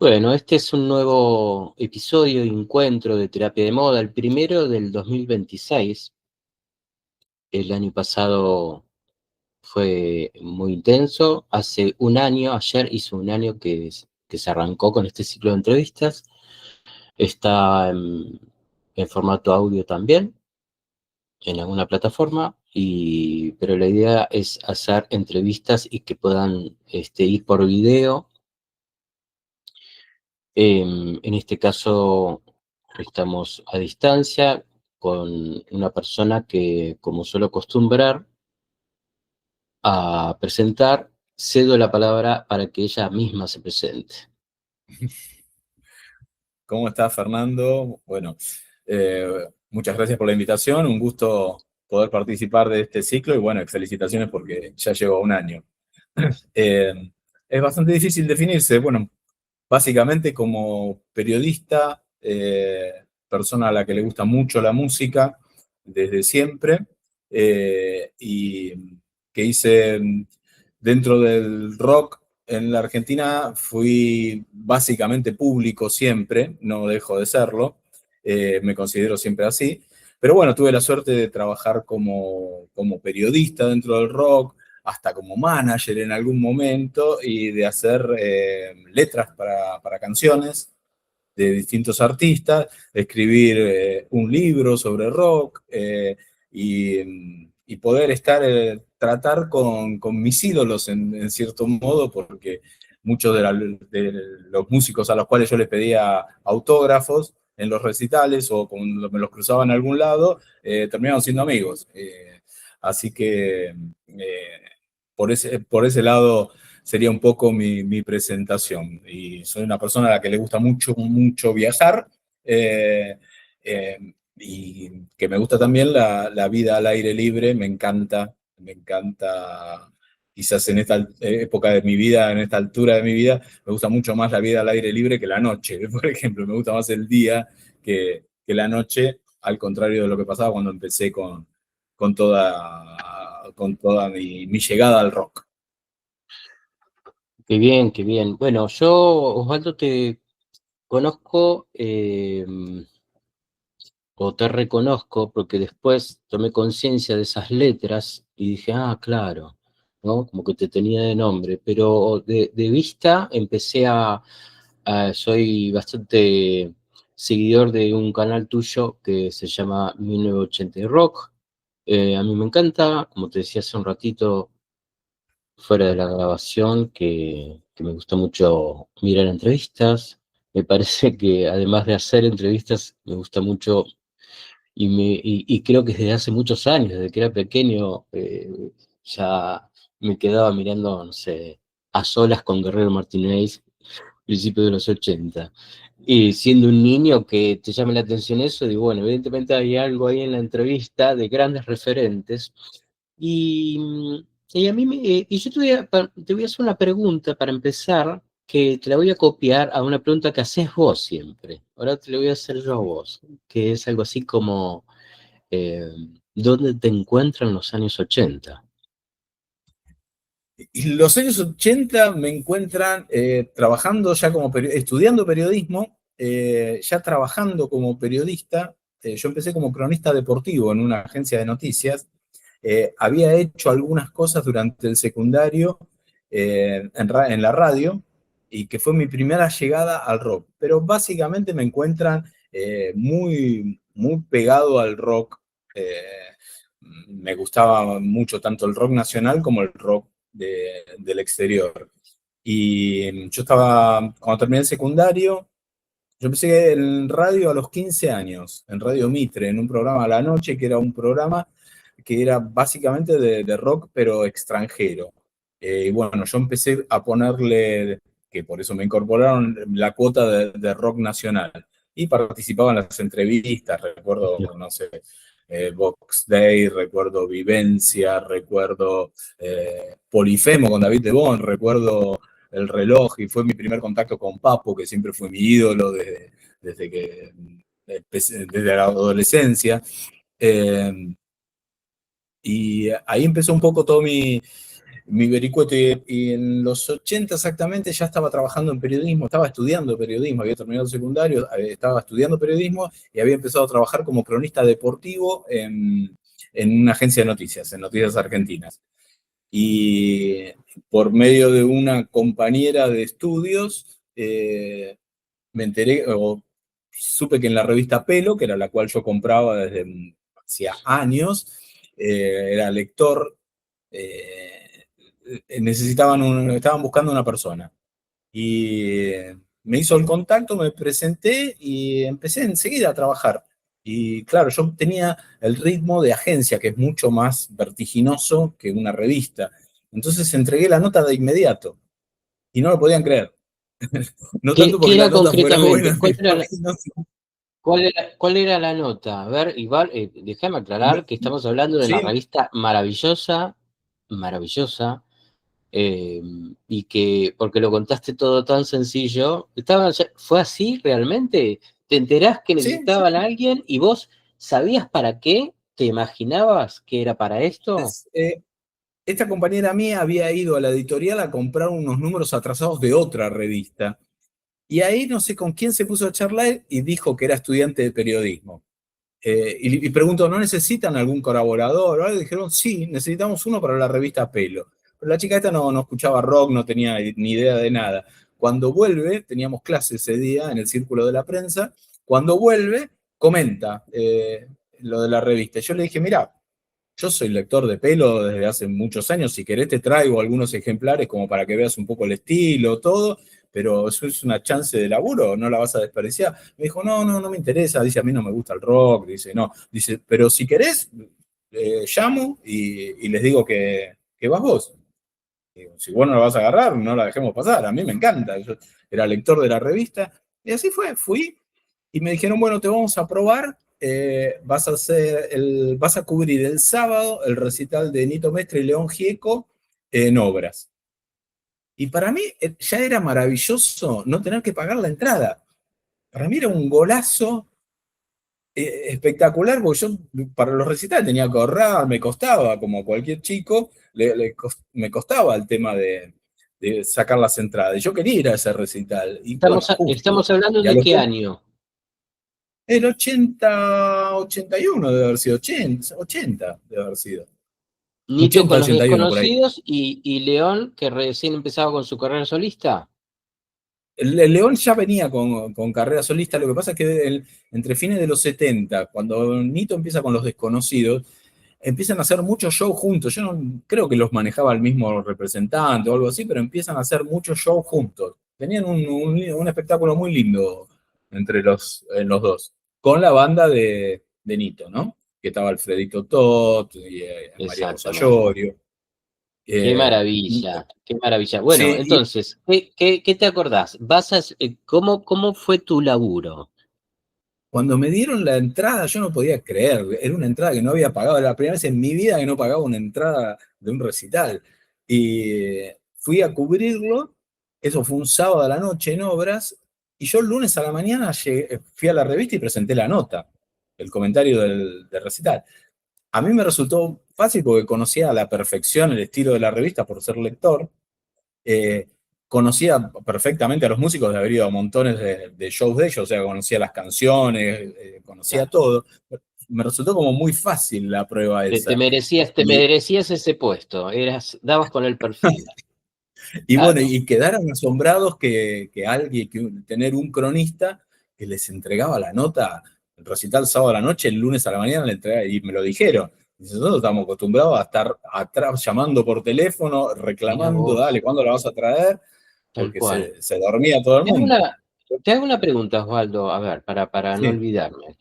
Bueno, este es un nuevo episodio y encuentro de Terapia de Moda, el primero del 2026. El año pasado fue muy intenso. Hace un año, ayer hizo un año que se arrancó con este ciclo de entrevistas. Está en formato audio también, en alguna plataforma, pero la idea es hacer entrevistas y que puedan ir por video. En este caso estamos a distancia con una persona que, como suelo acostumbrar a presentar, cedo la palabra para que ella misma se presente. ¿Cómo estás, Fernando? Bueno, muchas gracias por la invitación, un gusto poder participar de este ciclo y bueno, felicitaciones porque ya llevo un año. Eh, es bastante difícil definirse, bueno, básicamente como periodista, persona a la que le gusta mucho la música desde siempre, y que hice dentro del rock en la Argentina, fui básicamente público siempre, no dejo de serlo, me considero siempre así, pero bueno, tuve la suerte de trabajar como periodista dentro del rock, hasta como manager en algún momento y de hacer letras para canciones de distintos artistas, escribir un libro sobre rock y poder tratar con mis ídolos en cierto modo, porque muchos de los músicos a los cuales yo les pedía autógrafos en los recitales o cuando me los cruzaba en algún lado, terminaron siendo amigos. Así que por ese lado sería un poco mi presentación. Y soy una persona a la que le gusta mucho, mucho viajar, y que me gusta también la vida al aire libre, me encanta, quizás en esta época de mi vida, en esta altura de mi vida, me gusta mucho más la vida al aire libre que la noche, por ejemplo, me gusta más el día que la noche, al contrario de lo que pasaba cuando empecé con toda mi llegada al rock. Qué bien, qué bien. Bueno, yo, Osvaldo, te conozco o te reconozco porque después tomé conciencia de esas letras y dije, ah, claro, ¿no? Como que te tenía de nombre, pero de vista empecé soy bastante seguidor de un canal tuyo que se llama 1980 Rock. A mí me encanta, como te decía hace un ratito, fuera de la grabación, que me gusta mucho mirar entrevistas. Me parece que además de hacer entrevistas, me gusta mucho y creo que desde hace muchos años, desde que era pequeño, ya me quedaba mirando, no sé, A Solas con Guerrero Martínez, principios de los 80. Y siendo un niño que te llame la atención eso, digo, bueno, evidentemente hay algo ahí en la entrevista de grandes referentes. Y, y a mí y yo te voy a hacer una pregunta para empezar, que te la voy a copiar a una pregunta que haces vos siempre. Ahora te la voy a hacer yo a vos, que es algo así como, eh, ¿dónde te encuentran los años 80? Y los años 80 me encuentran trabajando ya estudiando periodismo, ya trabajando como periodista. Yo empecé como cronista deportivo en una agencia de noticias. Había hecho algunas cosas durante el secundario en la radio y que fue mi primera llegada al rock. Pero básicamente me encuentran muy pegado al rock. eh, Me gustaba mucho tanto el rock nacional como el rock del exterior. Y yo cuando terminé el secundario, yo empecé en radio a los 15 años, en Radio Mitre, en un programa a la noche, que era un programa que era básicamente de rock, pero extranjero. Y bueno, yo empecé a ponerle, que por eso me incorporaron, la cuota de rock nacional. Y participaba en las entrevistas, recuerdo, no sé, Box Day, recuerdo Vivencia, recuerdo Polifemo con David Lebón, recuerdo El Reloj, y fue mi primer contacto con Papo, que siempre fue mi ídolo desde la adolescencia. Eh, y ahí empezó un poco todo mi vericueto. Y en los 80 exactamente ya estaba trabajando en periodismo, estaba estudiando periodismo, había terminado el secundario, estaba estudiando periodismo y había empezado a trabajar como cronista deportivo en una agencia de noticias, en Noticias Argentinas. Y por medio de una compañera de estudios, me enteré, o supe que en la revista Pelo, que era la cual yo compraba desde hacía años, era lector, estaban buscando una persona. Y me hizo el contacto, me presenté y empecé enseguida a trabajar. Y claro, yo tenía el ritmo de agencia, que es mucho más vertiginoso que una revista. Entonces entregué la nota de inmediato y no lo podían creer. No ¿Qué, tanto qué porque la era nota fuera concretamente? buena, me imagino. ¿Cuál era la nota? A ver, igual, déjame aclarar que estamos hablando de una Sí, revista maravillosa, maravillosa, eh, y que, porque lo contaste todo tan sencillo, ¿fue así realmente? ¿Te enterás que sí, sí. necesitaban a alguien y vos sabías para qué? ¿Te imaginabas que era para esto? Esta compañera mía había ido a la editorial a comprar unos números atrasados de otra revista. Y ahí no sé con quién se puso a charlar y dijo que era estudiante de periodismo. Y preguntó, ¿no necesitan algún colaborador? O algo? Y dijeron, sí, necesitamos uno para la revista Pelo. Pero la chica esta no escuchaba rock, no tenía ni idea de nada. Cuando vuelve, teníamos clase ese día en el círculo de la prensa, cuando vuelve, comenta lo de la revista. Yo le dije, mira, yo soy lector de Pelo desde hace muchos años, si querés te traigo algunos ejemplares como para que veas un poco el estilo, todo, pero eso es una chance de laburo, no la vas a desperdiciar. Me dijo, no me interesa, dice, a mí no me gusta el rock, dice, no, dice, pero si querés, llamo y les digo que vas vos. Digo, si vos no la vas a agarrar, no la dejemos pasar, a mí me encanta, yo era lector de la revista, y así fue, fui, y me dijeron, bueno, te vamos a probar, vas a cubrir el sábado el recital de Nito Mestre y León Gieco en Obras. Y para mí ya era maravilloso no tener que pagar la entrada. Para mí era un golazo espectacular, porque yo para los recitales tenía que ahorrar, me costaba, como cualquier chico, me costaba el tema de sacar las entradas. Y yo quería ir a ese recital, y bueno, justo. Estamos hablando Y a de los qué año. el 80, 81 debe haber sido, 80 debe haber sido. Nito 80, con los 81 por ahí. desconocidos y León, que recién empezaba con su carrera solista. El León ya venía con carrera solista, lo que pasa es que entre fines de los 70, cuando Nito empieza con Los Desconocidos, empiezan a hacer muchos shows juntos. Yo no creo que los manejaba el mismo representante o algo así, pero empiezan a hacer muchos shows juntos. Tenían un espectáculo muy lindo en los dos, con la banda de Nito, ¿no? Que estaba Alfredito Tot y María Rosa Exactamente. Llorio. Qué Eh, maravilla, qué maravilla. Bueno, sí, y entonces, ¿qué te acordás? ¿Cómo fue tu laburo? cuando me dieron la entrada, yo no podía creer. Era una entrada que no había pagado. Era la primera vez en mi vida que no pagaba una entrada de un recital. Y fui a cubrirlo. Eso fue un sábado a la noche en Obras. Y yo el lunes a la mañana fui a la revista y presenté la nota, el comentario del recital. A mí me resultó fácil porque conocía a la perfección el estilo de la revista por ser lector. eh, Conocía perfectamente a los músicos de haber ido a montones de shows de ellos, o sea, conocía las canciones, conocía Claro. todo. Me resultó como muy fácil la prueba Te esa. merecías, te Y, merecías ese puesto, dabas con el perfil. y bueno, Claro, y quedaron asombrados que alguien, tener un cronista que les entregaba la nota, el recital sábado a la noche, el lunes a la mañana le entregaba, y me lo dijeron. Dice, nosotros estamos acostumbrados a estar atrás llamando por teléfono, mira reclamando, vos, dale, ¿cuándo la vas a traer? tal Porque cual. se dormía todo el Te hago mundo. una, te hago una pregunta, Osvaldo, a ver, para no Sí, olvidarme.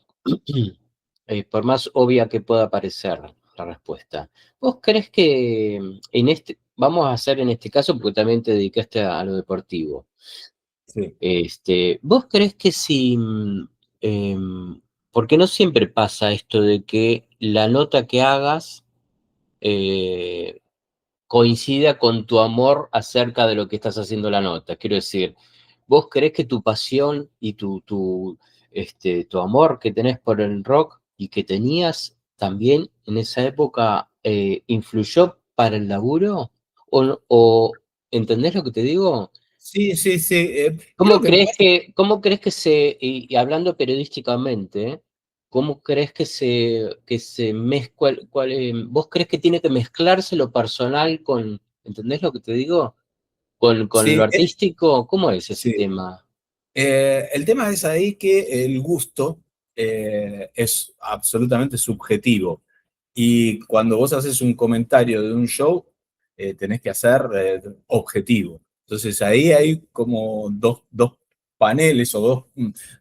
Por más obvia que pueda parecer la respuesta. ¿Vos crees que vamos a hacer en este caso, porque también te dedicaste a lo deportivo, sí. ¿vos crees que si, porque no siempre pasa esto de que la nota que hagas eh, coincida con tu amor acerca de lo que estás haciendo la nota? Quiero decir, ¿vos crees que tu pasión y tu amor que tenés por el rock y que tenías también en esa época influyó para el laburo? ¿Entendés lo que te digo? Sí, sí, sí. Creo que ¿Cómo crees que y hablando periodísticamente, cómo crees que se mezcla, vos crees que tiene que mezclarse lo personal ¿entendés lo que te digo? Con lo sí, artístico, ¿cómo es ese sí. tema? El tema es ahí que el gusto es absolutamente subjetivo. Y cuando vos haces un comentario de un show, tenés que hacer objetivo. Entonces ahí hay como dos paneles o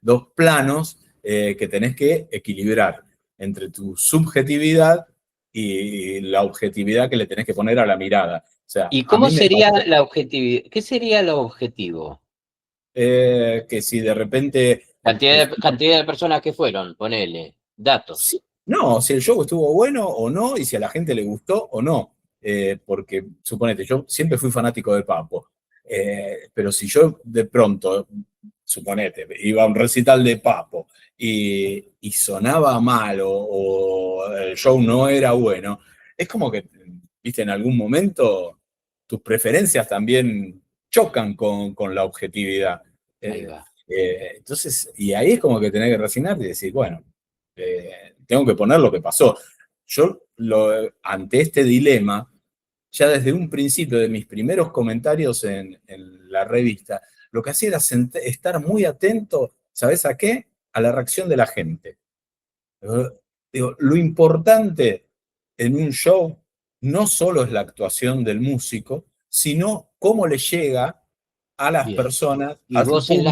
dos planos que tenés que equilibrar entre tu subjetividad y la objetividad que le tenés que poner a la mirada. O sea, ¿Y a cómo mí me sería pasó la objetividad? ¿Qué sería lo objetivo? que si de repente Cantidad de personas que fueron, ponele, datos. sí, no, si el show estuvo bueno o no, y si a la gente le gustó o no. Porque, suponete, yo siempre fui fanático de Papo. Pero si yo de pronto, suponete, iba a un recital de Papo y sonaba mal o el show no era bueno, es como que, viste, en algún momento tus preferencias también chocan con la objetividad. Ahí Eh, va. entonces, y ahí es como que tenés que resignarte y decir, bueno, tengo que poner lo que pasó. Yo, ante este dilema, ya desde un principio de mis primeros comentarios en la revista, lo que hacía era estar muy atento, ¿sabes a qué? A la reacción de la gente. Digo, lo importante en un show no solo es la actuación del músico, sino cómo le llega a las Bien. personas, ¿Y a su vos público.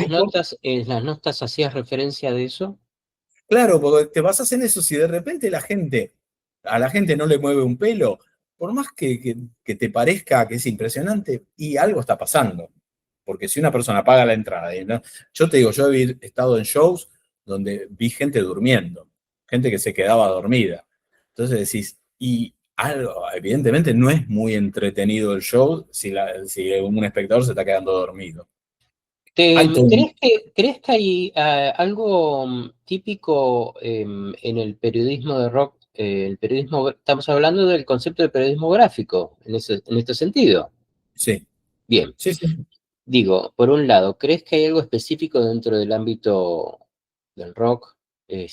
en las notas hacías referencia de eso? Claro, porque te basas en eso. Si de repente a la gente no le mueve un pelo, por más que te parezca que es impresionante, y algo está pasando. Porque si una persona paga la entrada, yo te digo, yo he estado en shows donde vi gente durmiendo, gente que se quedaba dormida. Entonces decís, y algo, evidentemente no es muy entretenido el show si un espectador se está quedando dormido. Hay todo ¿Crees que hay algo típico en el periodismo de rock? Estamos hablando del concepto de periodismo gráfico en este sentido. sí, Bien, sí, sí, digo, por un lado, ¿crees que hay algo específico dentro del ámbito del rock, y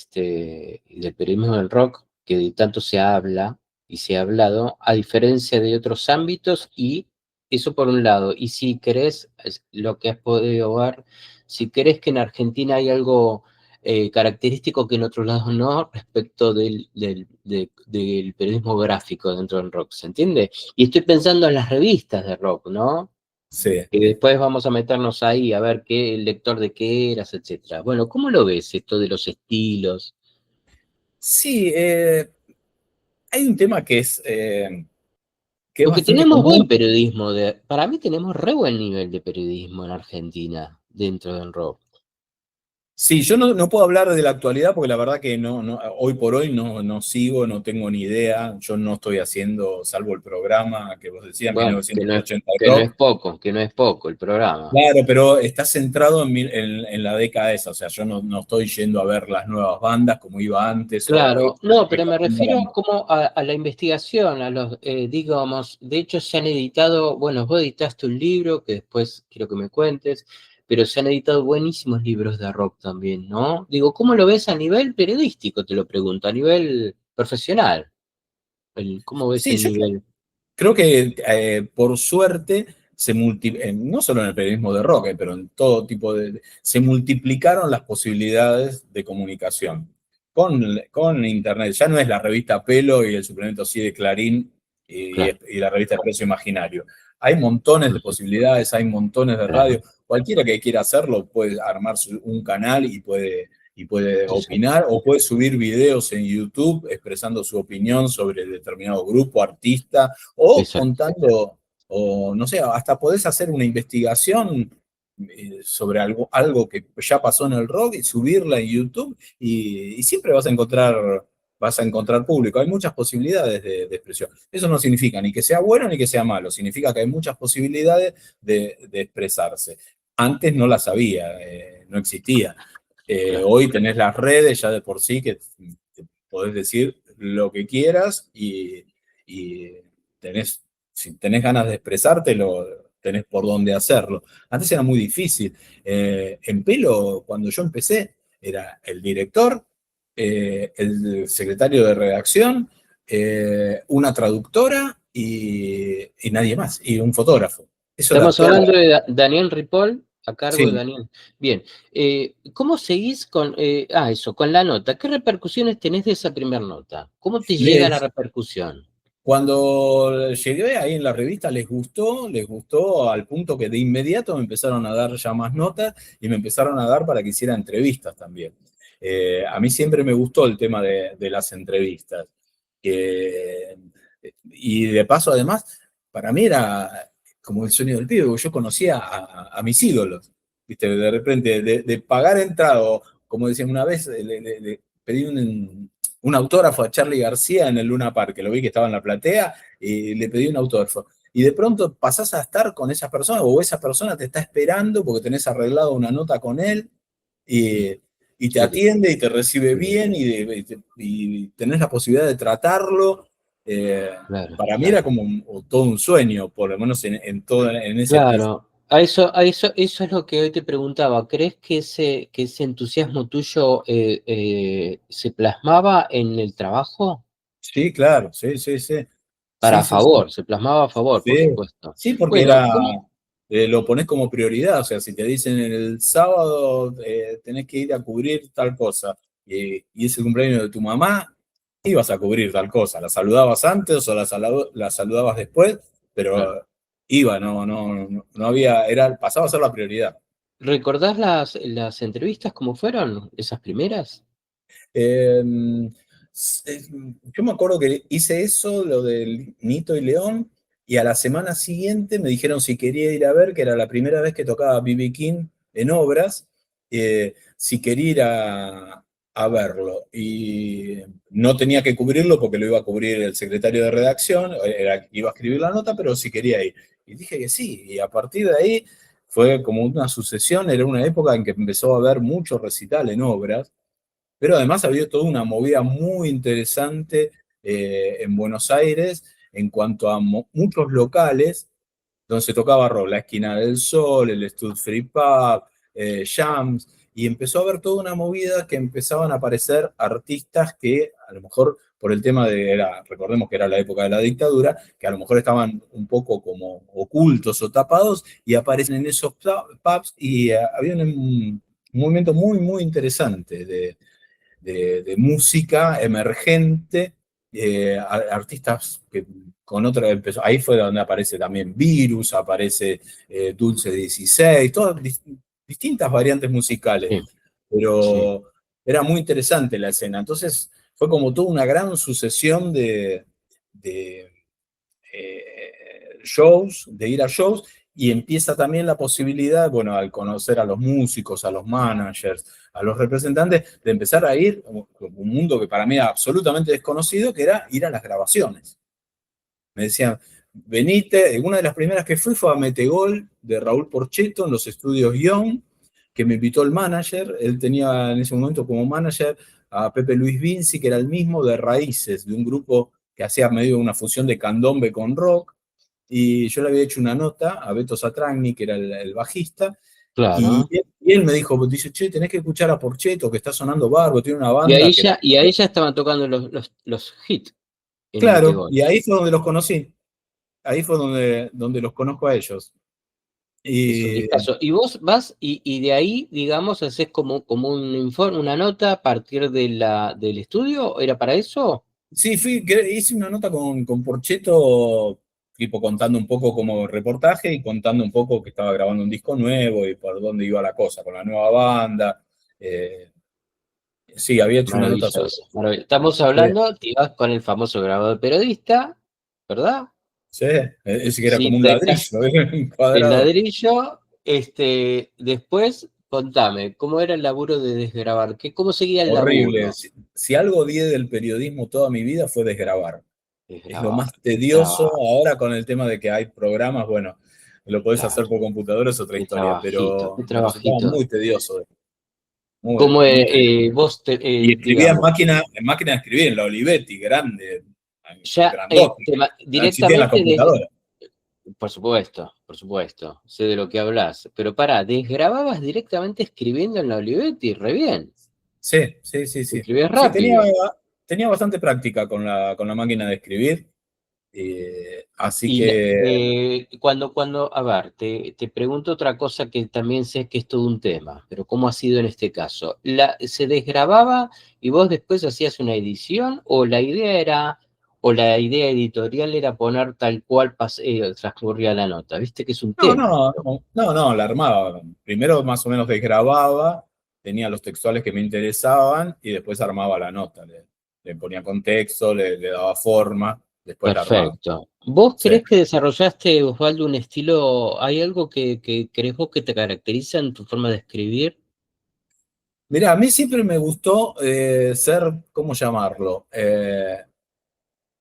del periodismo del rock, que tanto se habla y se ha hablado, a diferencia de otros ámbitos? Y eso por un lado. Y si crees, lo que has podido ver, si crees que en Argentina hay algo característico que en otros lados no, respecto del periodismo gráfico dentro del rock, ¿se entiende? Y estoy pensando en las revistas de rock, ¿no? sí. Y después vamos a meternos ahí a ver el lector de qué eras, etcétera. Bueno, ¿cómo lo ves esto de los estilos? Sí, hay un tema que es Porque bastante tenemos buen común. periodismo, para mí tenemos re buen nivel de periodismo en Argentina, dentro del rock. Sí, yo no puedo hablar de la actualidad porque la verdad que hoy por hoy no sigo, no tengo ni idea. Yo no estoy haciendo, salvo el programa que vos decías, Bueno, 1980 que no es Rock. poco, que no es poco el programa. Claro, pero está centrado en la década esa. O sea, yo no estoy yendo a ver las nuevas bandas como iba antes o Claro, no, pero me refiero recomendando. como a la investigación, digamos, de hecho se han editado, bueno, vos editaste un libro que después quiero que me cuentes, pero se han editado buenísimos libros de rock también, ¿no? Digo, ¿cómo lo ves a nivel periodístico? Te lo pregunto, a nivel profesional, ¿cómo ves Sí, el yo nivel? creo que por suerte no solo en el periodismo de rock, pero en todo tipo se multiplicaron las posibilidades de comunicación con Internet. Ya no es la revista Pelo y el suplemento así de Clarín Claro, y la revista Expreso Imaginario. Hay montones de posibilidades, hay montones de claro, radio. Cualquiera que quiera hacerlo puede armar un canal y puede exacto, opinar o puede subir videos en YouTube expresando su opinión sobre determinado grupo, artista o exacto, contando, o no sé, hasta podés hacer una investigación sobre algo que ya pasó en el rock y subirla en YouTube y siempre vas a encontrar público. Hay muchas posibilidades de expresión. Eso no significa ni que sea bueno ni que sea malo, significa que hay muchas posibilidades de expresarse. Antes no las había, no existía. claro. Hoy tenés las redes ya de por sí que te podés decir lo que quieras y tenés si tenés ganas de expresártelo, tenés por dónde hacerlo. Antes era muy difícil. En Pelo, cuando yo empecé, era el director, el secretario de redacción, una traductora y nadie más, y un fotógrafo. Eso era Estamos todo. hablando de Daniel Ripoll, a cargo de Sí, Daniel. Bien, ¿cómo seguís con, con la nota? ¿Qué repercusiones tenés de esa primera nota? ¿Cómo te llega la les, repercusión? cuando llegué ahí en la revista les gustó al punto que de inmediato me empezaron a dar ya más notas y me empezaron a dar para que hiciera entrevistas también. A mí siempre me gustó el tema de las entrevistas. Que- y de paso, además, para mí era como el sueño del pibe, porque yo conocía a mis ídolos. ¿Viste? De repente, de pagar entrada, o como decían una vez, le pedí un autógrafo a Charly García en el Luna Park, que lo vi que estaba en la platea, y le pedí un autógrafo. Y de pronto pasás a estar con esa persona, o esa persona te está esperando porque tenés arreglado una nota con él, y, y te Sí, atiende y te recibe sí, bien, y tenés la posibilidad de tratarlo. Eh, claro, para mí era claro. como todo un sueño, por lo menos en ese principio. Claro, eso es lo que hoy te preguntaba. ¿Crees que ese entusiasmo tuyo se plasmaba en el trabajo? Sí, claro, sí, sí, sí. Sí, Para sí, sí. favor, se plasmaba a favor, por Sí, supuesto. sí, porque Bueno, era, ¿cómo? lo pones como prioridad, o sea, si te dicen el sábado tenés que ir a cubrir tal cosa y es el cumpleaños de tu mamá, ibas a cubrir tal cosa, la saludabas antes o la saludabas después, Claro. pero iba, no había, pasaba a ser la prioridad. ¿Recordás las entrevistas cómo fueron, esas primeras? Eh, yo me acuerdo que hice eso, lo del Nito y León, y a la semana siguiente me dijeron si quería ir a ver, que era la primera vez que tocaba B.B. King en obras, si quería ir a verlo. Y no tenía que cubrirlo porque lo iba a cubrir el secretario de redacción, iba a escribir la nota, pero si quería ir. Y dije que sí, y a partir de ahí fue como una sucesión, era una época en que empezó a haber mucho recital en obras, pero además había toda una movida muy interesante en Buenos Aires en cuanto a muchos locales donde se tocaba rock, la Esquina del Sol, el Stud Free Pub, Jams, y empezó a haber toda una movida que empezaban a aparecer artistas que a lo mejor por el tema recordemos que era la época de la dictadura, que a lo mejor estaban un poco como ocultos o tapados y aparecen en esos pubs y había un movimiento muy, muy interesante de música emergente, artistas que con otra empezó, ahí fue donde aparece también Virus, aparece Dulce 16, todas distintas variantes musicales, Sí, sí. pero era muy interesante la escena. Entonces fue como toda una gran sucesión de shows, de ir a shows, y empieza también la posibilidad, bueno, al conocer a los músicos, a los managers, a los representantes, de empezar a ir, un mundo que para mí era absolutamente desconocido, que era ir a las grabaciones. Me decían, venite, una de las primeras que fui fue a Metegol de Raúl Porchetto en los estudios Young, que me invitó el manager, él tenía en ese momento como manager a Pepe Luis Vinci, que era el mismo de Raíces, de un grupo que hacía medio una fusión de candombe con rock, y yo le había hecho una nota a Beto Satragni, que era el bajista, Claro. y él me dijo, dice, che, tenés que escuchar a Porchetto, que está sonando barbo, tiene una banda que la... Y ahí ya estaban tocando los hits en Claro, Metegol. y ahí fue donde los conocí, ahí fue donde los conozco a ellos. Es un Y discazo. Y vos vas y de ahí, digamos, haces como un informe, una nota a partir del estudio. ¿Era para eso? sí, hice una nota con Porchetto, tipo contando un poco como reportaje y contando un poco que estaba grabando un disco nuevo y por dónde iba la cosa, con la nueva banda. Eh, sí, había hecho una nota sobre Maravilloso, maravilloso. Estamos eso. hablando, te ibas con el famoso grabador periodista, ¿verdad? Sí, ese que era como un Cinta, ladrillo, un el cuadrado. ladrillo, después, contame, ¿cómo era el laburo de desgrabar? ¿Cómo seguía el Horrible. laburo? Si algo odié del periodismo toda mi vida fue desgrabar. Es lo Desgrabar, más tedioso. desgrabar, Ahora con el tema de que hay programas, bueno, lo podés hacer claro, por computadora, es otra historia, qué pero me resultaba trabajito. muy tedioso, muy, ¿Cómo muy tedioso. vos, Y escribía digamos, en máquina de escribir, en la Olivetti, grande, ya grandote, que no existía en la directamente computadora. por supuesto, sé de lo que hablas. Pero pará, desgrababas directamente escribiendo en la Olivetti, re bien. Sí, sí, sí, sí. Escribías Sí, rápido. tenía bastante práctica con la máquina de escribir, así Y que, a ver, te pregunto otra cosa que también sé que es todo un tema, pero ¿cómo ha sido en este caso? ¿Se desgrababa y vos después hacías una edición o la idea editorial era poner tal cual transcurría la nota? Viste que es un no, tema esto. la armaba. Primero más o menos desgrababa, tenía los textuales que me interesaban y después armaba la nota. Le ponía contexto, le daba forma, después la armaba. Perfecto. ¿Vos Sí. crees que desarrollaste, Osvaldo, un estilo, hay algo que crees vos que te caracteriza en tu forma de escribir? Mirá, a mí siempre me gustó ser, ¿cómo llamarlo?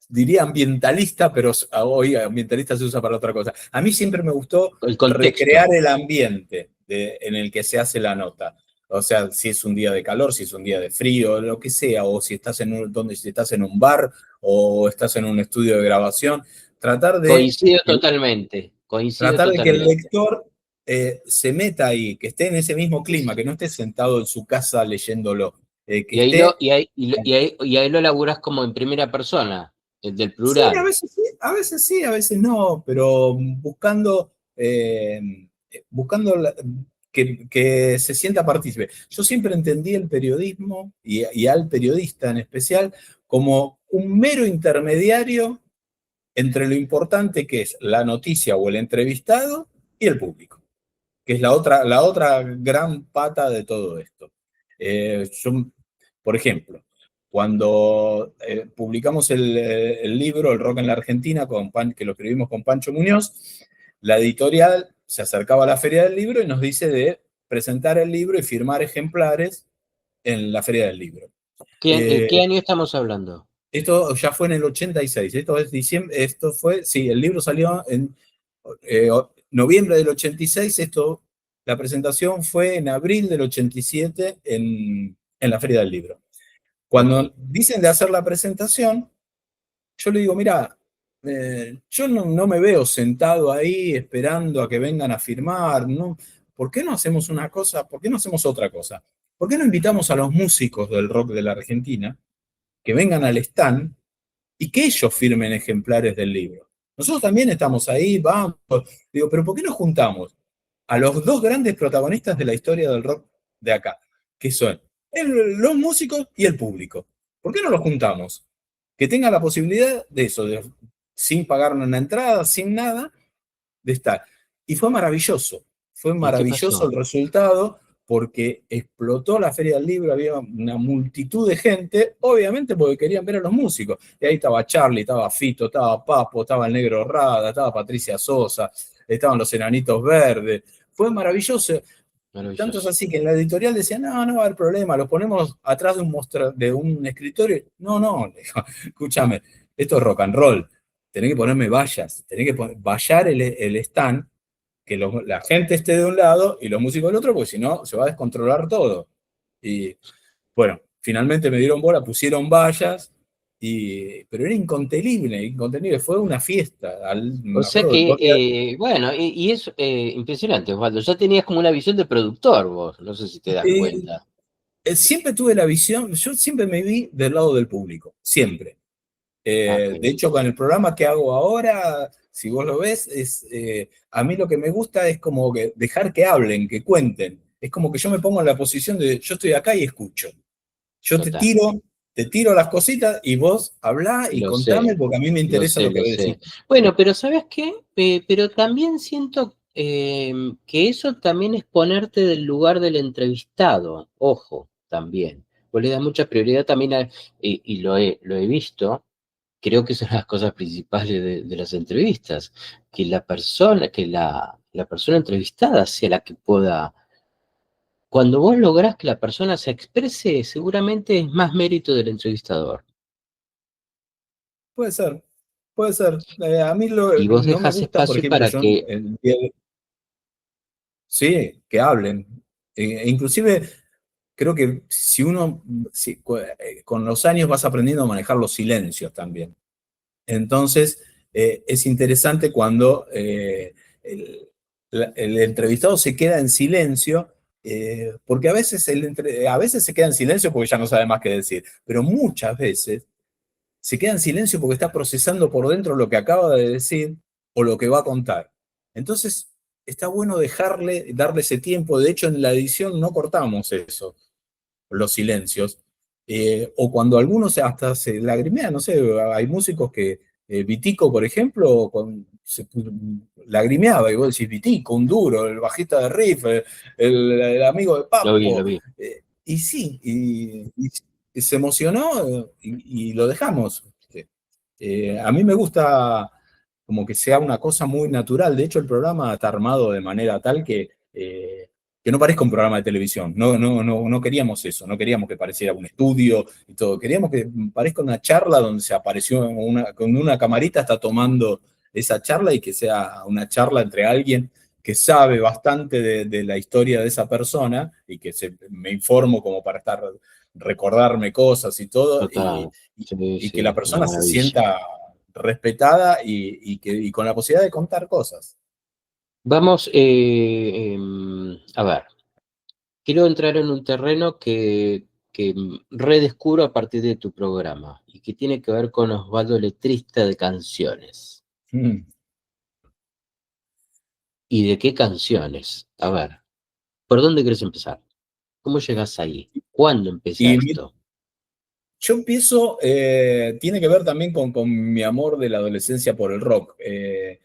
Diría ambientalista, pero hoy ambientalista se usa para otra cosa. A mí siempre me gustó El recrear contexto. el ambiente en el que se hace la nota. O sea, si es un día de calor, si es un día de frío, lo que sea, o si estás si estás en un bar o estás en un estudio de grabación, tratar de, Coincido tratar de que el totalmente. lector se meta ahí, que esté en ese mismo clima, que no esté sentado en su casa leyéndolo, que Y ahí lo, esté. y ahí lo laburás como en primera persona, el del Sí, plural. a veces sí, a veces no, pero buscando que se sienta partícipe. Yo siempre entendí el periodismo y al periodista en especial como un mero intermediario entre lo importante que es la noticia o el entrevistado y el público, que es la otra gran pata de todo esto. Yo, por ejemplo, cuando publicamos el libro El rock en la Argentina, que lo escribimos con Pancho Muñoz, la editorial se acercaba a la Feria del Libro y nos dice de presentar el libro y firmar ejemplares en la Feria del Libro. ¿Qué Eh, año estamos hablando? Esto ya fue en el 86, esto es diciembre, esto fue, sí, el libro salió en noviembre del 86, la presentación fue en abril del 87 en la Feria del Libro. Ok. Cuando dicen de hacer la presentación, yo le digo, mira, yo no me veo sentado ahí esperando a que vengan a firmar, ¿no? ¿Por qué no hacemos una cosa? ¿Por qué no hacemos otra cosa? ¿Por qué no invitamos a los músicos del rock de la Argentina que vengan al stand y que ellos firmen ejemplares del libro? Nosotros también estamos ahí, vamos. Digo, pero ¿por qué nos juntamos a los dos grandes protagonistas de la historia del rock de acá, que son los músicos y el público? ¿Por qué no los juntamos? Que tengan la posibilidad de eso, sin pagar una entrada, sin nada, de estar. Y fue ¿Y qué maravilloso pasó? el resultado porque explotó la Feria del Libro, había una multitud de gente, obviamente porque querían ver a los músicos. Y ahí estaba Charlie, estaba Fito, estaba Papo, estaba el Negro Rada, estaba Patricia Sosa, estaban los Enanitos Verdes. Fue maravilloso. Tanto es Maravilloso. así que en la editorial decían, no, no va a haber problema, lo ponemos atrás de un escritorio. No, no, le digo, escúchame, esto es rock and roll, tenés que ponerme vallas, tenés que vallar el stand, que la gente esté de un lado y los músicos del otro, porque si no se va a descontrolar todo. Y bueno, finalmente me dieron bola, pusieron vallas, pero era incontenible, incontenible, fue una fiesta. O Me sea acuerdo, que, 2 días. bueno, y es impresionante, Osvaldo. Ya tenías como una visión de productor vos, no sé si te das cuenta. Siempre tuve la visión, yo siempre me vi del lado del público, siempre. Ah, qué De hecho, lindo. con el programa que hago ahora, si vos lo ves, a mí lo que me gusta es como que dejar que hablen, que cuenten. Es como que yo me pongo en la posición de yo estoy acá y escucho. Yo Total. te tiro las cositas y vos hablá y Lo contame sé, porque a mí me lo interesa sé, lo que lo voy a decir. sé. Bueno, pero ¿sabes qué? Pero también siento que eso también es ponerte del lugar del entrevistado. Ojo, también. Vos le das mucha prioridad también y lo he visto. Creo que son las cosas principales de las entrevistas, que la persona entrevistada sea la que pueda. Cuando vos lográs que la persona se exprese, seguramente es más mérito del entrevistador. Puede ser, puede ser. A mí Y vos no me dejás gusta, por espacio ejemplo, para yo que, sí, que hablen. Inclusive creo que si uno, con los años vas aprendiendo a manejar los silencios también. Entonces, es interesante cuando el entrevistado se queda en silencio, porque a veces se queda en silencio porque ya no sabe más qué decir, pero muchas veces se queda en silencio porque está procesando por dentro lo que acaba de decir o lo que va a contar. Entonces, está bueno darle ese tiempo. De hecho, en la edición no cortamos eso, los silencios. O cuando algunos hasta se lagrimean, no sé, hay músicos que, Vitico, por ejemplo, se lagrimeaba, y vos decís, Vitico, un duro, el bajista de Riff, el amigo de Lo Papo, vi. y sí, y se emocionó, y lo dejamos. A mí me gusta como que sea una cosa muy natural. De hecho, el programa está armado de manera tal que no parezca un programa de televisión. No queríamos eso, no queríamos que pareciera un estudio y todo. Queríamos que parezca una charla donde se apareció con una camarita, está tomando esa charla, y que sea una charla entre alguien que sabe bastante de la historia de esa persona y que me informo como para recordarme cosas y todo, Total. Sí, y que la sí, una persona se maravilla. sienta respetada y con la posibilidad de contar cosas. Vamos, a ver, quiero entrar en un terreno que redescubro a partir de tu programa y que tiene que ver con Osvaldo Letrista de canciones. Mm. ¿Y de qué canciones? A ver, ¿por dónde quieres empezar? ¿Cómo llegas ahí? ¿Cuándo empieza Y esto? yo empiezo, tiene que ver también con mi amor de la adolescencia por el rock. Eh,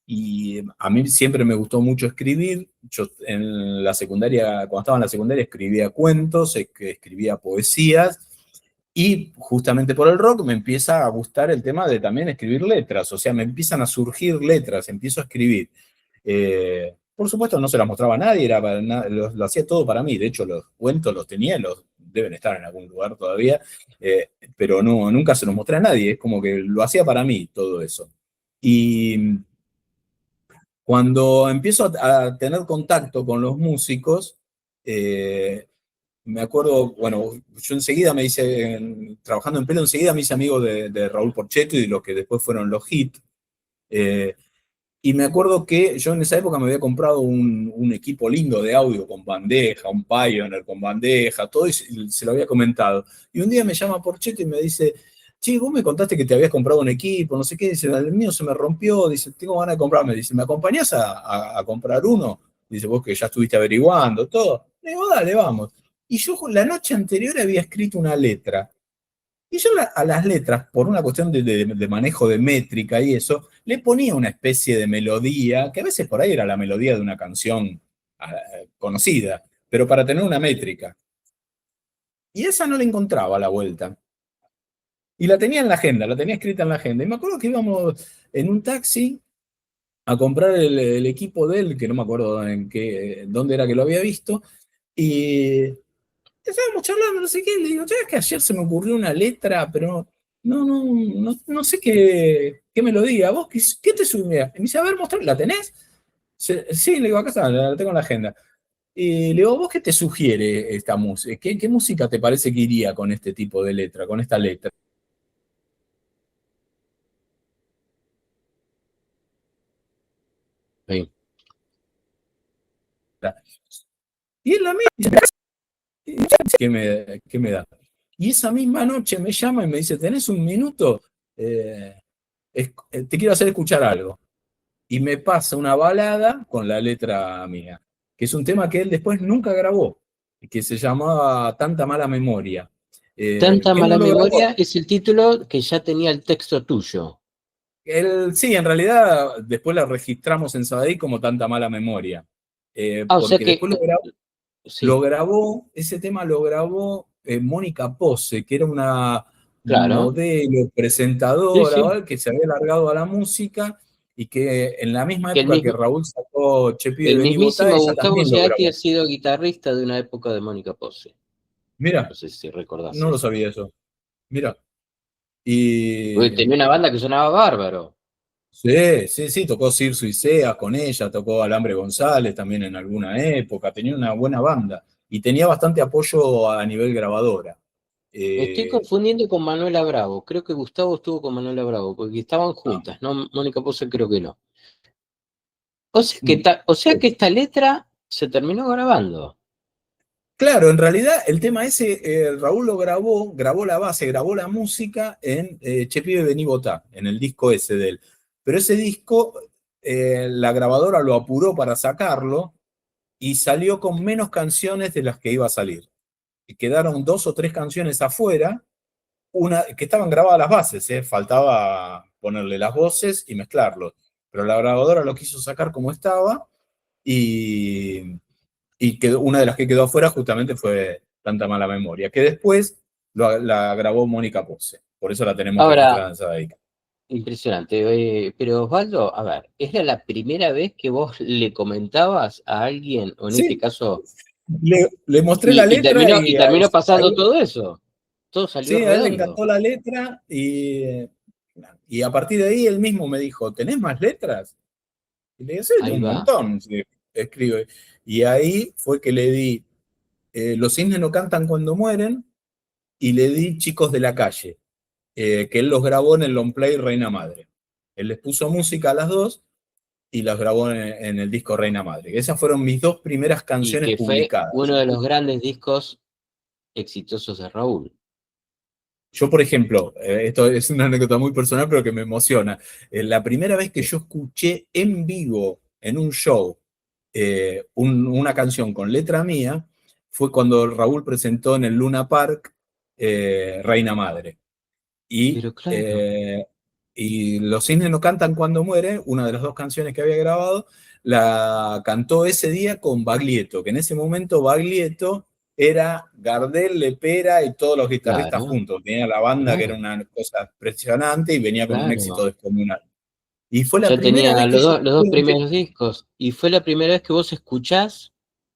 y a mí siempre me gustó mucho escribir. Yo en la secundaria, cuando estaba en la secundaria, escribía cuentos, escribía poesías. Y justamente por el rock me empieza a gustar el tema de también escribir letras, o sea, me empiezan a surgir letras, empiezo a escribir. Por supuesto no se las mostraba a nadie, lo hacía todo para mí. De hecho los cuentos los tenía, los deben estar en algún lugar todavía, pero no, nunca se los mostré a nadie, es como que lo hacía para mí todo eso. Y cuando empiezo a tener contacto con los músicos, eh, me acuerdo, bueno, yo enseguida me hice, trabajando en Pelo, enseguida me hice amigo de Raúl Porchetto y de lo que después fueron los hits. Y me acuerdo que yo en esa época me había comprado un equipo lindo de audio con bandeja, un Pioneer con bandeja, todo, y se lo había comentado. Y un día me llama Porchetto y me dice, che, vos me contaste que te habías comprado un equipo, no sé qué, dice, el mío se me rompió, dice, tengo ganas de comprarme, dice, ¿me acompañás a comprar uno? Dice, vos que ya estuviste averiguando, todo. Le digo, dale, vamos. Y yo la noche anterior había escrito una letra. Y yo a las letras, por una cuestión de manejo de métrica y eso, le ponía una especie de melodía, que a veces por ahí era la melodía de una canción conocida, pero para tener una métrica. Y esa no le encontraba a la vuelta. Y la tenía en la agenda, la tenía escrita en la agenda. Y me acuerdo que íbamos en un taxi a comprar el equipo de él, que no me acuerdo dónde era que lo había visto, y estábamos charlando, no sé qué, le digo, ¿sabes que ayer se me ocurrió una letra, pero no sé qué melodía? ¿Vos qué te subía? Y me dice, a ver, mostrar, ¿la tenés? Sí, le digo, acá está, la tengo en la agenda. Y le digo, ¿vos qué te sugiere esta música? ¿Qué música te parece que iría con este tipo de letra, con esta letra? Sí. Y él la mira, ¿qué me da? Y esa misma noche me llama y me dice, ¿tenés un minuto? Eh, te quiero hacer escuchar algo. Y me pasa una balada con la letra mía, que es un tema que él después nunca grabó, que se llamaba Tanta mala memoria. Tanta Que él no mala lo memoria grabó. es el título que ya tenía el texto tuyo. Sí, en realidad después la registramos en Sabadell como Tanta mala memoria, Ah, o sea porque que, después sí, ese tema lo grabó Mónica Pose, que era una claro. modelo, Sí, presentadora, sí. ¿vale? Que se había largado a la música y que en la misma Que época que Raúl sacó Che pibe el vení votá, mismísimo ella Gustavo también lo Cerati ha grabó. sido guitarrista de una época de Mónica Pose. No Mira, sé si recordás no lo eso. sabía eso. Mira. Porque Y tenía una banda que sonaba bárbaro. sí, tocó Cirso y Sea con ella, tocó Alambre González también en alguna época, tenía una buena banda y tenía bastante apoyo a nivel grabadora. Me estoy confundiendo con Manuela Bravo. Creo que Gustavo estuvo con Manuela Bravo, porque estaban Ah, juntas, ¿no? Mónica Pose creo que no. O sea que, mm, o sea que esta letra se terminó grabando. claro, en realidad el tema ese, Raúl lo grabó la base, grabó la música en Che Pibe Vení Votá, en el disco ese de él. Pero ese disco, la grabadora lo apuró para sacarlo y salió con menos canciones de las que iba a salir. Y quedaron 2 o 3 canciones afuera, que estaban grabadas las bases, faltaba ponerle las voces y mezclarlo. Pero la grabadora lo quiso sacar como estaba y una de las que quedó afuera justamente fue Tanta Mala Memoria, que después la grabó Mónica Pose. Por eso la tenemos Ahora, registrada en esa ahí. impresionante. Pero Osvaldo, a ver, ¿era la primera vez que vos le comentabas a alguien, o en este Sí, caso, le mostré la y letra terminó, y y terminó pasando todo eso? Todo salió sí, a él le redondo. encantó la letra y a partir de ahí él mismo me dijo, ¿tenés más letras? Y le dije, sí, tengo Ahí un va. montón, sí, escribe. Y ahí fue que le di Los cisnes no cantan cuando mueren y le di Chicos de la calle, que él los grabó en el long play Reina Madre. Él les puso música a las dos y las grabó en el disco Reina Madre. Esas fueron mis 2 primeras Y canciones que fue publicadas. uno de los grandes discos exitosos de Raúl. Yo, por ejemplo, esto es una anécdota muy personal, pero que me emociona. La primera vez que Sí. yo escuché en vivo, en un show, una canción con letra mía, fue cuando Raúl presentó en el Luna Park Reina Madre. Y, Pero claro. eh, y Los cisnes no cantan cuando muere, una de las 2 canciones que había grabado, la cantó ese día con Baglietto, que en ese momento Baglietto era Gardel, Lepera y todos los guitarristas Claro, juntos. Tenía la banda que era claro, una cosa impresionante y venía con un éxito claro. descomunal. Y fue la Ya primera tenía vez que yo los dos primeros discos. Y fue la primera vez que vos escuchás.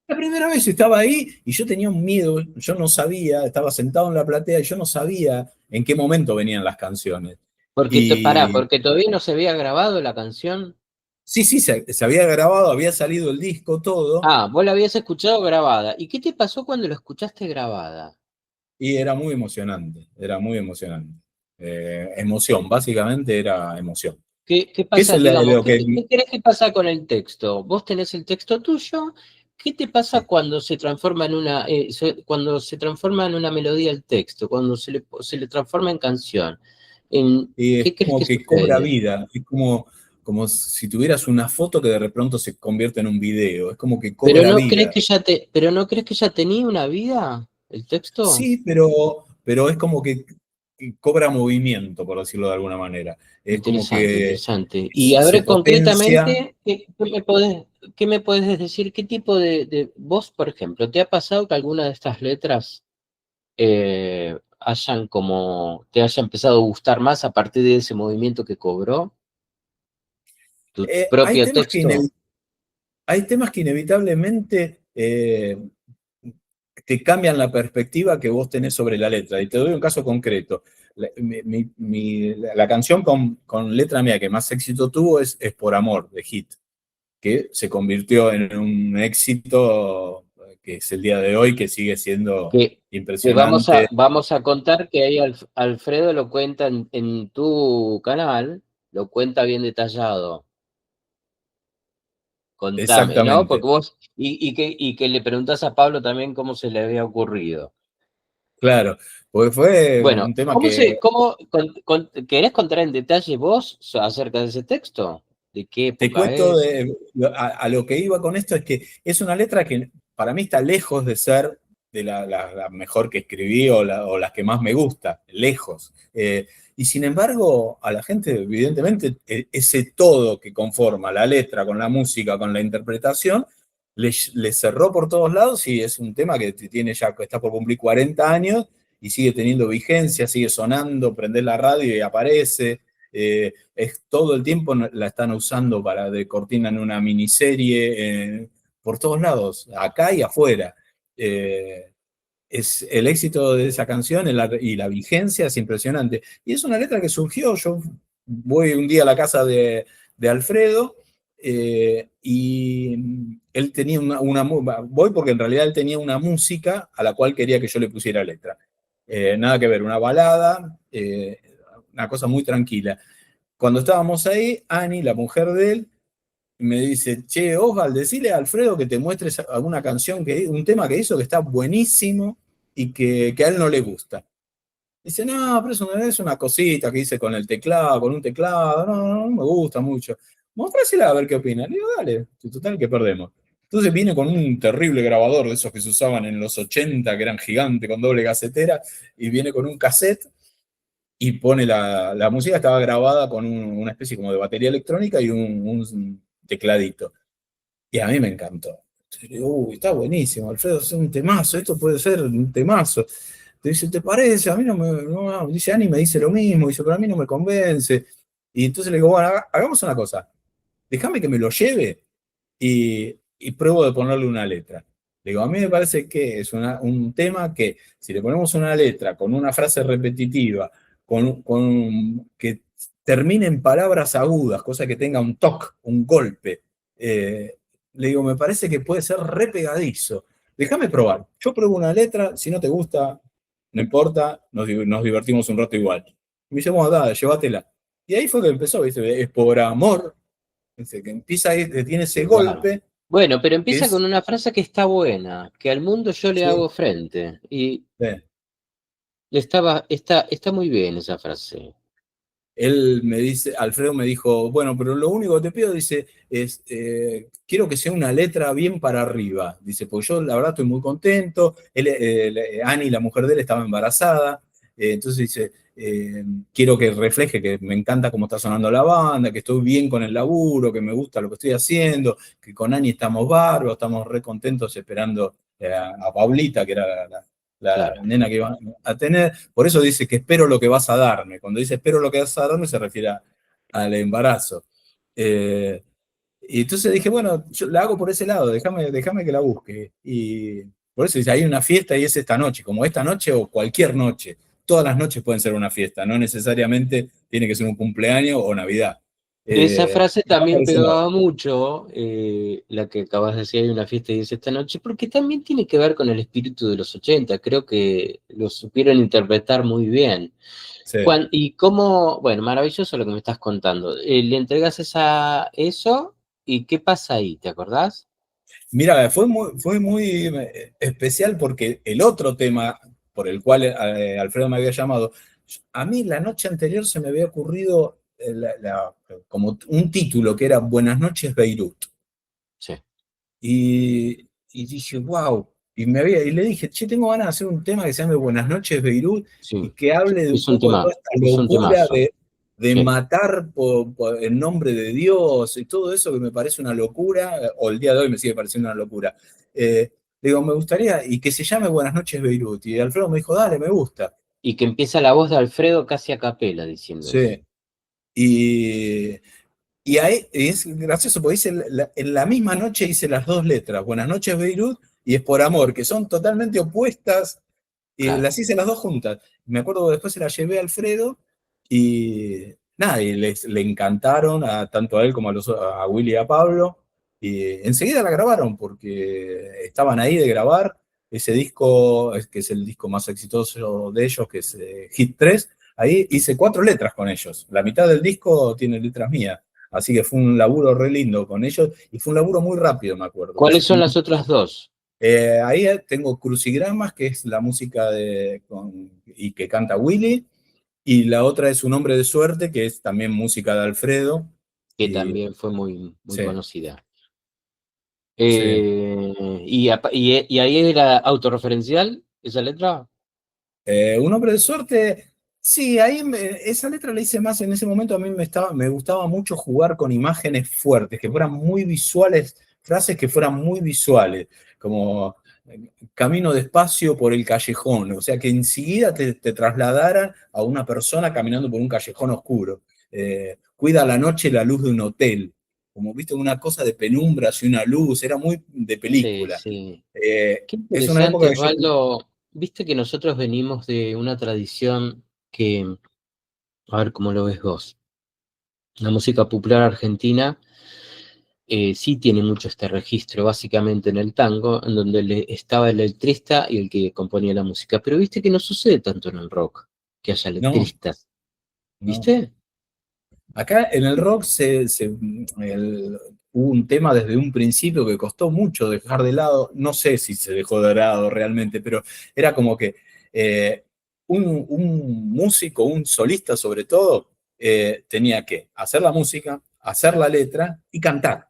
la primera vez estaba ahí y yo tenía un miedo, yo no sabía, estaba sentado en la platea y yo no sabía en qué momento venían las canciones. Porque, pará, Y porque todavía no se había grabado la canción. sí, sí, se había grabado, había salido el disco, todo, Ah, vos la habías escuchado grabada. ¿Y qué te pasó cuando la escuchaste grabada? y era muy emocionante, era muy emocionante. Emoción, básicamente era emoción. ¿Qué ¿Qué es pasa, digamos, lo que... qué crees que pasa con el texto? Vos tenés el texto tuyo, ¿qué te pasa Sí. cuando se transforma en una, cuando se transforma en una melodía el texto, cuando se le transforma en canción? Y es ¿Qué crees como que que cobra sucede? vida, es como si tuvieras una foto que de pronto se convierte en un video, es como que ¿Pero cobra no crees vida. que pero no crees que ya tenía una vida el texto? Sí, pero es como que cobra movimiento, por decirlo de alguna manera. Es como Interesante, que interesante. Y a se ver, potencia. concretamente, qué me podés decir? ¿Qué tipo vos, por ejemplo, te ha pasado que alguna de estas letras te haya empezado a gustar más a partir de ese movimiento que cobró tu Hay propio temas texto? hay temas que inevitablemente te cambian la perspectiva que vos tenés sobre la letra. Y te doy un caso concreto. La canción con letra mía que más éxito tuvo es Por Amor, de Hit, que se convirtió en un éxito que es el día de hoy, que sigue siendo Que, impresionante. vamos a contar que ahí Alfredo lo cuenta en tu canal, lo cuenta bien detallado. Contame, ¿no? Exactamente, Porque vos, y que le preguntás a Pablo también cómo se le había ocurrido. claro, porque fue Bueno, un tema que ¿querés contar en detalle vos acerca de ese texto? ¿De qué te época cuento es? a lo que iba con esto, es que es una letra que para mí está lejos de ser de la mejor que escribí o las que más me gusta, lejos. Y sin embargo, a la gente, evidentemente, ese todo que conforma la letra con la música, con la interpretación, le cerró por todos lados y es un tema que tiene ya, que está por cumplir 40 años y sigue teniendo vigencia, sigue sonando, prendés la radio y aparece. Es todo el tiempo la están usando de cortina en una miniserie, por todos lados, acá y afuera. Es el éxito de esa canción y la vigencia es impresionante. Y es una letra que surgió, yo voy un día a la casa de Alfredo y él tenía voy porque en realidad él tenía una música a la cual quería que yo le pusiera letra. Nada que ver, una balada, una cosa muy tranquila. Cuando estábamos ahí, Annie, la mujer de él, me dice, che, Osval, decile a Alfredo que te muestres alguna canción, un tema que hizo que está buenísimo y que a él no le gusta. Dice, no, pero es una cosita que hice con el teclado, con un teclado, no me gusta mucho. Mostrásela a ver qué opina. Le digo, dale, total que perdemos. Entonces viene con un terrible grabador de esos que se usaban en los 80, que eran gigantes, con doble gasetera, y viene con un cassette y pone la música, estaba grabada con una especie como de batería electrónica y un tecladito. Y a mí me encantó. Uy, está buenísimo, Alfredo, es un temazo, esto puede ser un temazo. Te dice, ¿te parece? A mí no me. No, dice Ani, me dice lo mismo, dice, pero a mí no me convence. Y entonces le digo, bueno, hagamos una cosa, déjame que me lo lleve y pruebo de ponerle una letra. Le digo, a mí me parece que es un tema que si le ponemos una letra con una frase repetitiva, que termine en palabras agudas, cosa que tenga un toque, un golpe, le digo, me parece que puede ser re pegadizo. Déjame probar. Yo pruebo una letra, si no te gusta, no importa, nos divertimos un rato igual. Y me dice, bueno, dale, llévatela. Y ahí fue que empezó, ¿viste? Es por amor. Dice, que empieza ahí, tiene ese Claro. golpe, Bueno, pero que empieza con es, una frase que está buena, que al mundo yo le sí, hago frente. Y sí. está muy bien esa frase. Él me dice, Alfredo me dijo, bueno, pero lo único que te pido, dice, es, quiero que sea una letra bien para arriba. Dice, porque yo la verdad estoy muy contento. Annie, la mujer de él, estaba embarazada. Entonces dice, quiero que refleje que me encanta cómo está sonando la banda, que estoy bien con el laburo, que me gusta lo que estoy haciendo, que con Annie estamos bárbaros, estamos re contentos esperando a Paulita, que era la Claro. nena que iba a tener. Por eso dice que espero lo que vas a darme. Cuando dice espero lo que vas a darme se refiere al embarazo. Y entonces dije, bueno, yo la hago por ese lado, déjame que la busque. Y por eso dice, hay una fiesta y es esta noche, como esta noche o cualquier noche. Todas las noches pueden ser una fiesta, no necesariamente tiene que ser un cumpleaños o Navidad. Esa frase Va por también ese lado. pegaba mucho, la que acabas de decir, hay una fiesta y es esta noche, porque también tiene que ver con el espíritu de los 80. Creo que lo supieron interpretar muy bien. Sí. Y cómo, bueno, maravilloso lo que me estás contando. Le entregas eso y ¿qué pasa ahí? ¿Te acordás? Mira, fue muy especial porque el otro tema por el cual Alfredo me había llamado, a mí la noche anterior se me había ocurrido como un título que era Buenas noches Beirut. Sí, Y dije, wow. Y le dije, che, tengo ganas de hacer un tema que se llame Buenas noches Beirut y sí. que hable de un Es un poco de tema, toda esta es un locura temazo. de Sí. matar en nombre de Dios y todo eso que me parece una locura, o el día de hoy me sigue pareciendo una locura. Digo, me gustaría, y que se llame Buenas noches Beirut. Y Alfredo me dijo, dale, me gusta. Y que empieza la voz de Alfredo casi a capela diciendo eso. Sí. Y, y ahí es gracioso porque hice en la misma noche hice las dos letras, Buenas noches Beirut y Es por amor, que son totalmente opuestas, y Claro. las hice las dos juntas. Me acuerdo que después se las llevé a Alfredo y nada, y le encantaron tanto a él como a Willy y a Pablo. Y enseguida la grabaron porque estaban ahí de grabar ese disco, que es el disco más exitoso de ellos, que es Hit 3. Ahí hice 4 letras con ellos. La mitad del disco tiene letras mías. Así que fue un laburo re lindo con ellos y fue un laburo muy rápido, me acuerdo. ¿Cuáles son las otras dos? Ahí tengo Crucigramas, que es la música y que canta Willy, y la otra es Un hombre de suerte, que es también música de Alfredo. Que Y también fue muy, muy sí, conocida. sí. Y ahí era autorreferencial esa letra. Un hombre de suerte, sí, esa letra la hice más en ese momento. A mí me gustaba mucho jugar con imágenes fuertes, que fueran muy visuales, frases que fueran muy visuales, como camino despacio por el callejón, o sea, que enseguida te trasladaran a una persona caminando por un callejón oscuro. Cuida la noche la luz de un hotel, como viste, una cosa de penumbras y una luz, era muy de Sí, película. sí. Qué Es una época interesante, que yo. Osvaldo. Viste que nosotros venimos de una tradición que, a ver cómo lo ves vos, la música popular argentina sí tiene mucho este registro, básicamente en el tango, en donde estaba el letrista y el que componía la música. Pero viste que no sucede tanto en el rock, que haya No, letristas, no. ¿viste? Acá en el rock hubo un tema desde un principio que costó mucho dejar de lado, no sé si se dejó de lado realmente, pero era como que un músico, un solista sobre todo, tenía que hacer la música, hacer la letra y cantar.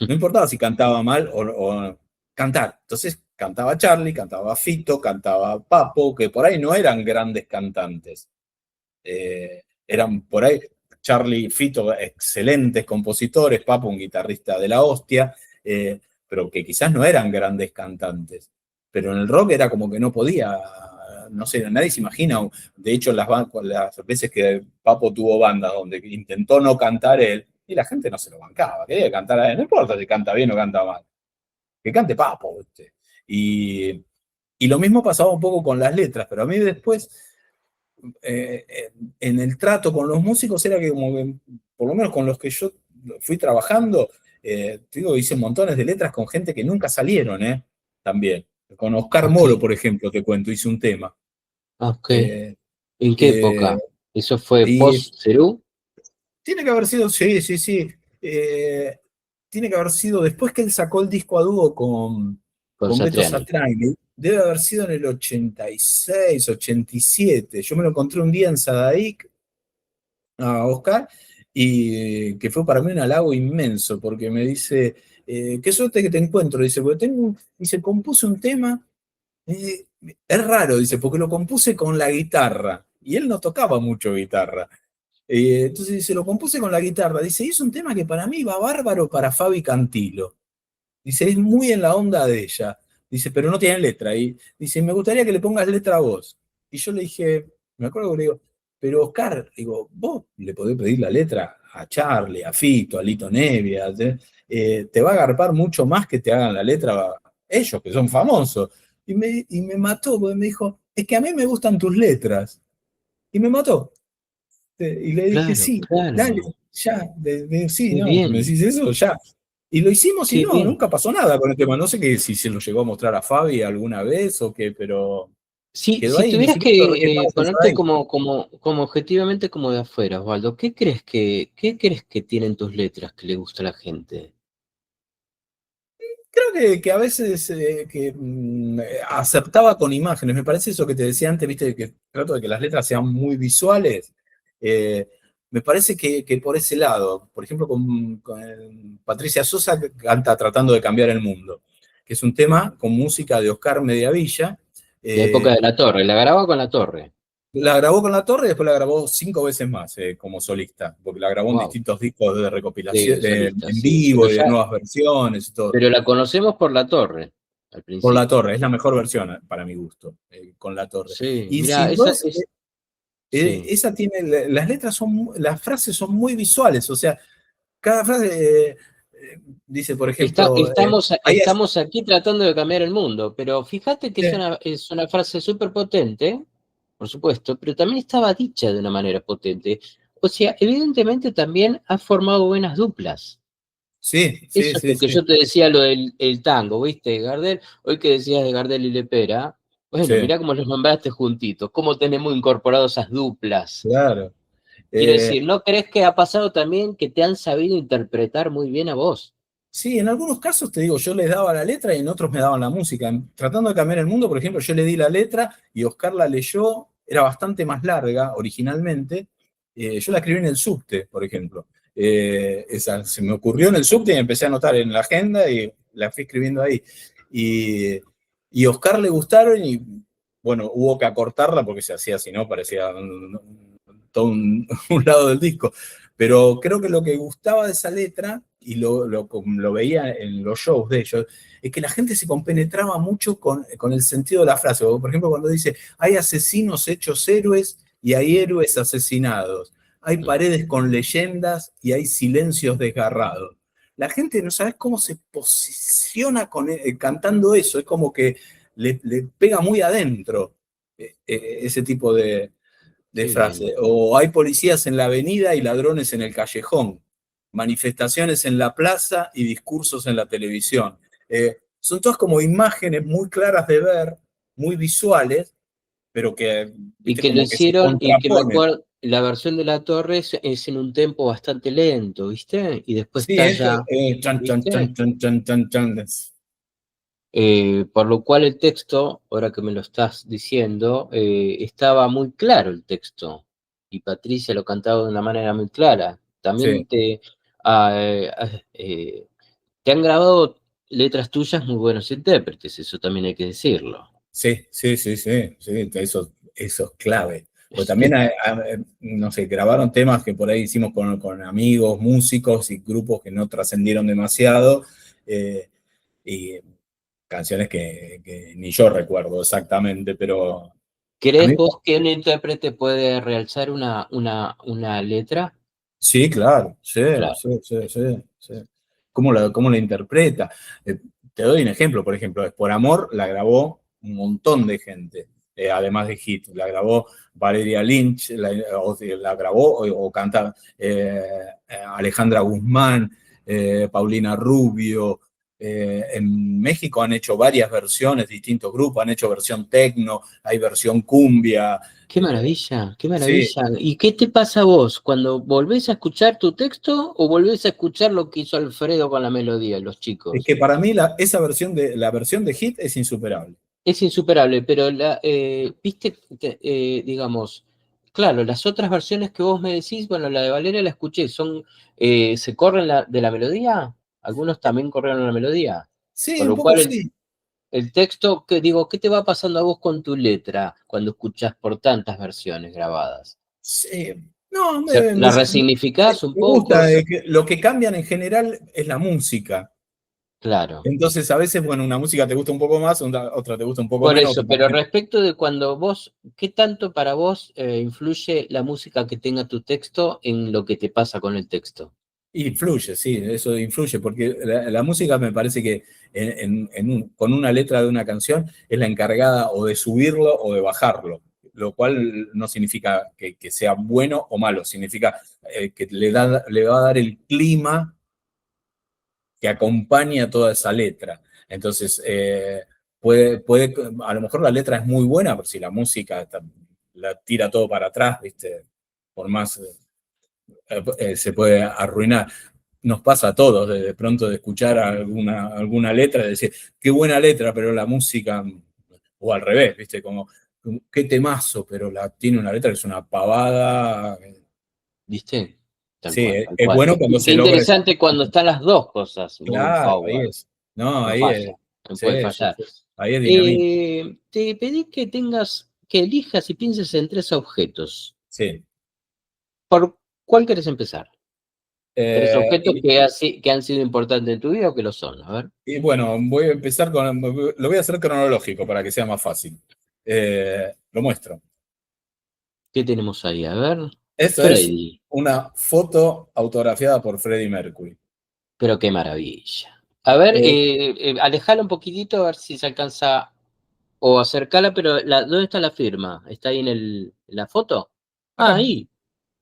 No importaba si cantaba mal o cantar. Entonces cantaba Charlie, cantaba Fito, cantaba Papo, que por ahí no eran grandes cantantes. Eran por ahí Charlie y Fito excelentes compositores, Papo un guitarrista de la hostia, pero que quizás no eran grandes cantantes. Pero en el rock era como que no podía, no sé, nadie se imagina. De hecho, las veces que Papo tuvo bandas donde intentó no cantar él, y la gente no se lo bancaba, quería cantar a él, no importa si canta bien o canta mal, que cante Papo, ¿viste? Y lo mismo pasaba un poco con las letras, pero a mí después en el trato con los músicos era que como que, por lo menos con los que yo fui trabajando, te digo, hice montones de letras con gente que nunca salieron, también. Con Oscar Ok, Moro, por ejemplo, te cuento, hice un tema. ok. Eh, ¿En qué eh, época? ¿Eso fue y post-Cerú? tiene que haber sido, sí, sí, sí. Tiene que haber sido después que él sacó el disco a dúo Con con Beto Satriani. Satriani. Debe haber sido en el 86, 87. Yo me lo encontré un día en Sadaic a Oscar, y que fue para mí un halago inmenso, porque me dice, qué suerte que te encuentro, dice, porque dice, compuse un tema, eh, es raro, dice, porque lo compuse con la guitarra, y él no tocaba mucho guitarra. Entonces dice, lo compuse con la guitarra, dice, y es un tema que para mí va bárbaro para Fabi Cantilo. Dice, es muy en la onda de ella. Dice, pero no tiene letra. Y dice, me gustaría que le pongas letra a vos. Y yo le dije, me acuerdo que le digo, pero Oscar, digo, vos le podés pedir la letra a Charlie, a Fito, a Lito Nevia, te va a agarpar mucho más que te hagan la letra a ellos, que son famosos. Y me mató, porque me dijo, es que a mí me gustan tus letras. Y me mató. Y le dije, Claro, sí, dale, claro. ya, sí, Qué no, me bien, decís eso, ya. Y lo hicimos y qué no, bien. nunca pasó nada con el tema. No sé si se lo llegó a mostrar a Fabi alguna vez o qué, pero quedó Si ahí, ni tuvieras siquiera lo que registramos en ponerte Sadaic. como objetivamente como de afuera, Osvaldo, ¿qué crees que tienen tus letras que le gusta a la gente? Creo que a veces aceptaba con imágenes. Me parece eso que te decía antes, viste, que trato de que las letras sean muy visuales. Eh, Me parece que por ese lado, por ejemplo, con Patricia Sosa que canta Tratando de cambiar el mundo, que es un tema con música de Oscar Mediavilla. La época Eh, de la Torre, la grababa con la Torre. la grabó con La Torre y después la grabó 5 veces más como solista, porque la grabó en Wow, distintos discos de recopilación, solista, en sí. Pero vivo y de ya, nuevas versiones y todo. pero la conocemos por la Torre, al Con La principio. Torre, es la mejor versión para mi gusto, con La Torre. Sí, Y mira, si esa vos, es, sí. esa tiene, las letras son, las frases son muy visuales, o sea, cada frase dice, por ejemplo, ahí Estamos aquí tratando de cambiar el mundo, pero fíjate que es una frase súper potente, por supuesto, pero también estaba dicha de una manera potente. O sea, evidentemente también ha formado buenas duplas. sí, sí, Eso es sí, lo que sí, yo te decía, lo del el tango, ¿viste? Gardel, hoy que decías de Gardel y Lepera, bueno, sí, mirá cómo los nombraste juntitos, cómo tenemos incorporado esas duplas. claro. Quiero Eh, decir, ¿no crees que ha pasado también que te han sabido interpretar muy bien a vos? Sí, en algunos casos te digo, yo les daba la letra y en otros me daban la música. Tratando de cambiar el mundo, por ejemplo, yo le di la letra y Oscar la leyó, era bastante más larga originalmente. Yo la escribí en el subte, por ejemplo. Esa se me ocurrió en el subte y empecé a anotar en la agenda y la fui escribiendo ahí. Y, y Oscar le gustaron y bueno, hubo que acortarla porque se hacía así, ¿no? Parecía todo un lado del disco. Pero creo que lo que gustaba de esa letra, y lo veía en los shows de ellos, es que la gente se compenetraba mucho con el sentido de la frase. Por ejemplo, cuando dice, hay asesinos hechos héroes y hay héroes asesinados. Hay Mm, paredes con leyendas y hay silencios desgarrados. La gente no sabe cómo se posiciona cantando eso, es como que le pega muy adentro ese tipo de qué frase. bien. O hay policías en la avenida y ladrones en el callejón. manifestaciones en la plaza y discursos en la televisión. Son todas como imágenes muy claras de ver, muy visuales, pero que, Y viste, que lo como que se hicieron, y que me contraponen. acuerdo, la versión de La Torre es en un tempo bastante lento, ¿viste? Y después Sí, está ya, chan, chan, ¿viste? chan, chan, chan, chan, chan. Por lo cual el texto, ahora que me lo estás diciendo, estaba muy claro el texto. Y Patricia lo cantaba de una manera muy clara. También Sí, te han grabado letras tuyas muy buenos intérpretes, eso también hay que decirlo. sí, sí, sí, sí, sí, eso es clave. Pues también, no sé, grabaron temas que por ahí hicimos con amigos, músicos y grupos que no trascendieron demasiado, eh, y canciones que ni yo recuerdo exactamente, pero a ¿Crees mí vos que un intérprete puede realzar una letra? sí, claro, sí, Claro. sí, sí, sí, sí. ¿Cómo la interpreta? Eh, Te doy un ejemplo, por ejemplo, Es por Amor la grabó un montón de gente, además de Hit. La grabó Valeria Lynch, la grabó o canta Alejandra Guzmán, Paulina Rubio. En México han hecho varias versiones, distintos grupos, han hecho versión tecno, hay versión cumbia. Qué eh, maravilla, qué sí, maravilla. ¿Y qué te pasa a vos cuando volvés a escuchar tu texto o volvés a escuchar lo que hizo Alfredo con la melodía, los es chicos? que para mí la versión de Hit es insuperable. Es insuperable, pero viste, digamos, claro, las otras versiones que vos me decís, bueno, la de Valeria la escuché, ¿se corren de la melodía? Algunos también corrieron la melodía. Sí, Por un lo poco cual sí. el texto, que digo, ¿qué te va pasando a vos con tu letra cuando escuchás por tantas versiones grabadas? Sí. No, ¿La resignificás un me poco? gusta. Lo que cambian en general es la música. Claro. Entonces, a veces, bueno, una música te gusta un poco más, otra te gusta un poco Por menos, eso, otra pero menos. respecto de cuando vos, ¿qué tanto para vos influye la música que tenga tu texto en lo que te pasa con el texto? Influye, sí, eso influye, porque la música me parece que con una letra de una canción es la encargada o de subirlo o de bajarlo, lo cual no significa que sea bueno o malo, significa que le va a dar el clima que acompaña toda esa letra. Entonces, a lo mejor la letra es muy buena, pero si la música la tira todo para atrás, ¿viste? Por más se puede arruinar. Nos pasa a todos, de pronto de escuchar alguna letra, de decir, qué buena letra, pero la música, o al revés, ¿viste? Como, qué temazo, pero tiene una letra que es una pavada. ¿Viste? Tal Sí, cual, tal es cual. bueno cuando Qué se logra ese. interesante cuando están las dos cosas muy Claro, ahí power. es. No, No ahí es. falla, no Sí, puede sí, fallar. sí. Ahí es dinamita. Te pedí que elijas y pienses en tres objetos. Sí. ¿Por cuál querés empezar? Tres Eh, objetos y, que han sido importantes en tu vida o que lo son. A ver, y bueno, voy a empezar lo voy a hacer cronológico para que sea más fácil. Lo muestro. ¿qué tenemos ahí? A ver, Esto es Freddy. una foto autografiada por Freddie Mercury. Pero qué maravilla. A ver, Eh, alejala un poquitito a ver si se alcanza o acercala, pero ¿dónde está la firma? ¿Está ahí en la foto? Ah, Acá. ahí.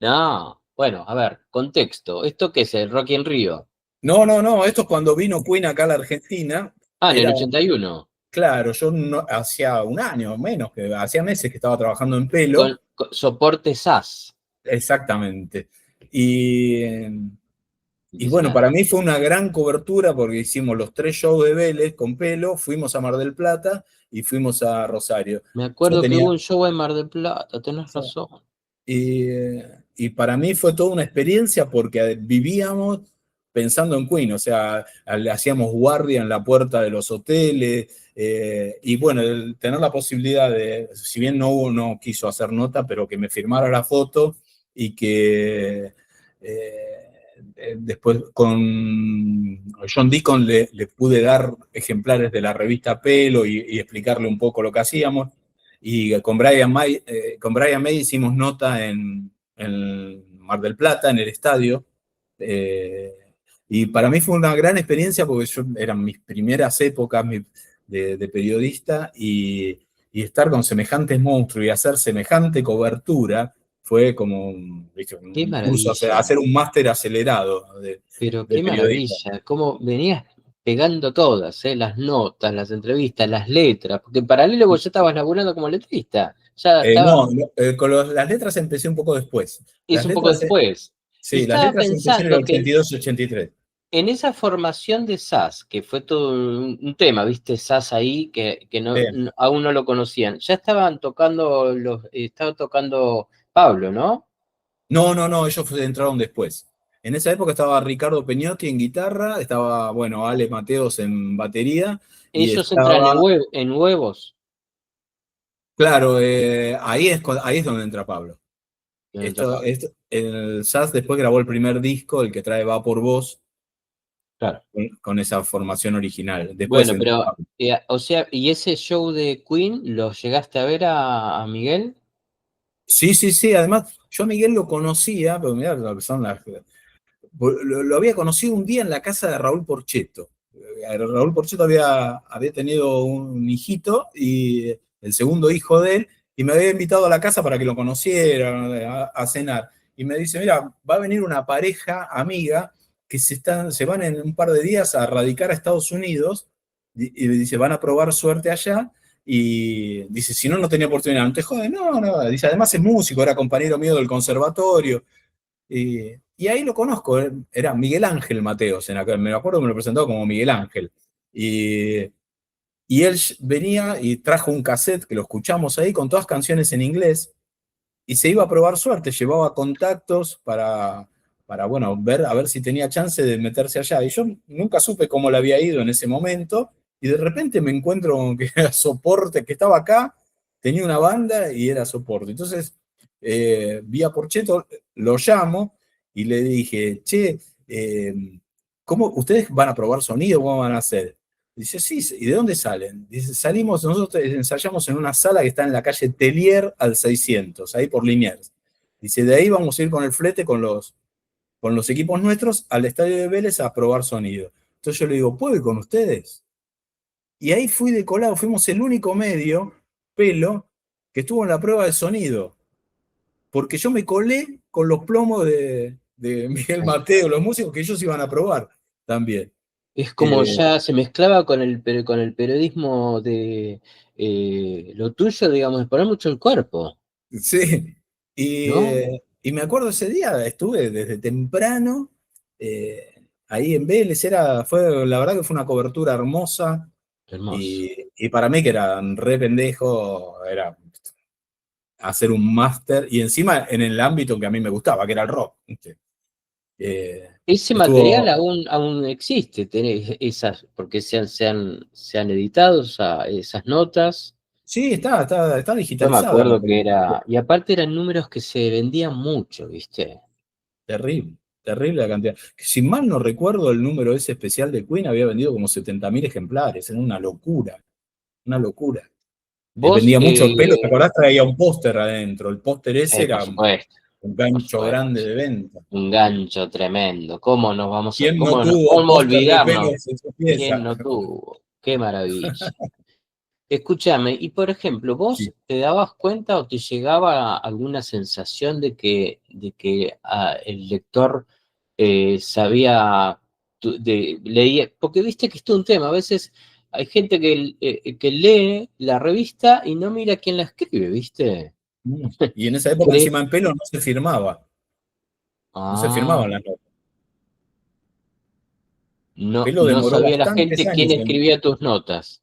No, bueno, a ver, contexto. ¿Esto qué es? ¿El Rocky en Río? No, no, no, esto es cuando vino Queen acá a la Argentina. Ah, en el Era, 81. claro, yo hacía un año menos, que hacía meses que estaba trabajando en pelo. Con soporte SAS. Exactamente. Y, y bueno, para Impresionante. mí fue una gran cobertura porque hicimos los 3 shows de Vélez con pelo, fuimos a Mar del Plata y fuimos a Rosario. Me Yo acuerdo que hubo tenía, un show en Mar del Plata, tenés razón. y para mí fue toda una experiencia porque vivíamos pensando en Queen, o sea, hacíamos guardia en la puerta de los hoteles, y bueno, el tener la posibilidad de, si bien no quiso hacer nota, pero que me firmara la foto y que después con John Deacon le pude dar ejemplares de la revista Pelo y explicarle un poco lo que hacíamos. Y con Brian May hicimos nota en Mar del Plata, en el estadio. eh, y para mí fue una gran experiencia porque eran mis primeras épocas de periodista y estar con semejantes monstruos y hacer semejante cobertura fue como ¿viste? Qué Un curso, maravilla, hacer un máster acelerado pero de qué periodismo. maravilla, cómo venías pegando todas, las notas, las entrevistas, las letras, porque en paralelo vos ya estabas laburando como letrista, ya estaba, Con las letras empecé un poco después. es un poco después. Y Sí, las estaba letras empecé en el pensando que 82-83. en esa formación de SAS, que fue todo un tema, viste, SAS ahí, que no, Sí. aún no lo conocían, ya estaban tocando estaba tocando Pablo, ¿no? No, ellos entraron después. En esa época estaba Ricardo Peñotti en guitarra, estaba, bueno, Ale Mateos en batería, y Ellos entran estaba, en huevos. claro, ahí es donde entra Pablo. No entra Pablo. El SAS después grabó el primer disco, el que trae Va por Vos, Claro. con esa formación original. Después Bueno, entró pero, Pablo. o sea, ¿y ese show de Queen lo llegaste a ver a Miguel? Sí, además yo a Miguel lo conocía, pero mirá lo que son lo había conocido un día en la casa de Raúl Porchetto. Raúl Porchetto había tenido un hijito, y el segundo hijo de él, y me había invitado a la casa para que lo conociera, a cenar. Y me dice, mira, va a venir una pareja amiga que se van en un par de días a radicar a Estados Unidos, y dice, van a probar suerte allá, y dice, si no, no tenía oportunidad. No te jode, no, dice, además es músico, era compañero mío del conservatorio. Y ahí lo conozco, era Miguel Ángel Mateos, me acuerdo que me lo presentó como Miguel Ángel. Y, y él venía y trajo un cassette que lo escuchamos ahí con todas canciones en inglés, y se iba a probar suerte, llevaba contactos para bueno, a ver si tenía chance de meterse allá. Y yo nunca supe cómo le había ido en ese momento, y de repente me encuentro con que era soporte, que estaba acá, tenía una banda y era soporte. Entonces, vía Porcheto, lo llamo y le dije, che, ¿cómo ustedes van a probar sonido? ¿Cómo van a hacer? Dice, sí, ¿y de dónde salen? Dice, salimos, nosotros ensayamos en una sala que está en la calle Telier al 600, ahí por Liniers. Dice, de ahí vamos a ir con el flete, con los equipos nuestros, al estadio de Vélez a probar sonido. Entonces yo le digo, ¿puedo ir con ustedes? Y ahí fui de colado, fuimos el único medio, Pelo, que estuvo en la prueba de sonido, porque yo me colé con los plomos de Miguel Mateo, los músicos que ellos iban a probar también. Es como Eh, ya se mezclaba con con el periodismo de lo tuyo, digamos, de poner mucho el cuerpo, Sí, ¿no? y me acuerdo ese día, estuve desde temprano, ahí en Vélez, la verdad que fue una cobertura hermosa, Hermoso. y para mí que era un re pendejo, era hacer un máster, y encima en el ámbito que a mí me gustaba, que era el rock, ¿viste? Eh, Ese material estuvo, aún existe, tenés esas, porque se han editado esas notas. sí, está Yo me digitalizada la acuerdo que película. era, y aparte eran números que se vendían mucho, ¿viste? Terrible, terrible la cantidad. Si mal no recuerdo, el número ese especial de Queen había vendido como 70.000 ejemplares, era una locura, una locura. Vos, Vendía mucho pelo, ¿te acordás? Traía un póster adentro. El póster ese por era supuesto, un por gancho supuesto. grande de venta. Un gancho tremendo. ¿Quién no ¿Cómo, tuvo cómo póster de pelo olvidarnos? en su ¿Quién pieza? no tuvo? Qué maravilla. Escúchame, y por ejemplo, ¿vos Sí. te dabas cuenta o te llegaba alguna sensación de que el lector sabía, leía? Porque viste que es todo un tema. A veces hay gente que lee la revista y no mira quién la escribe, ¿viste? Y en esa época Cree- encima en pelo no se firmaba, no se Ah, firmaban las notas. Pelo no demoró sabía la bastantes gente quién años escribía tus notas.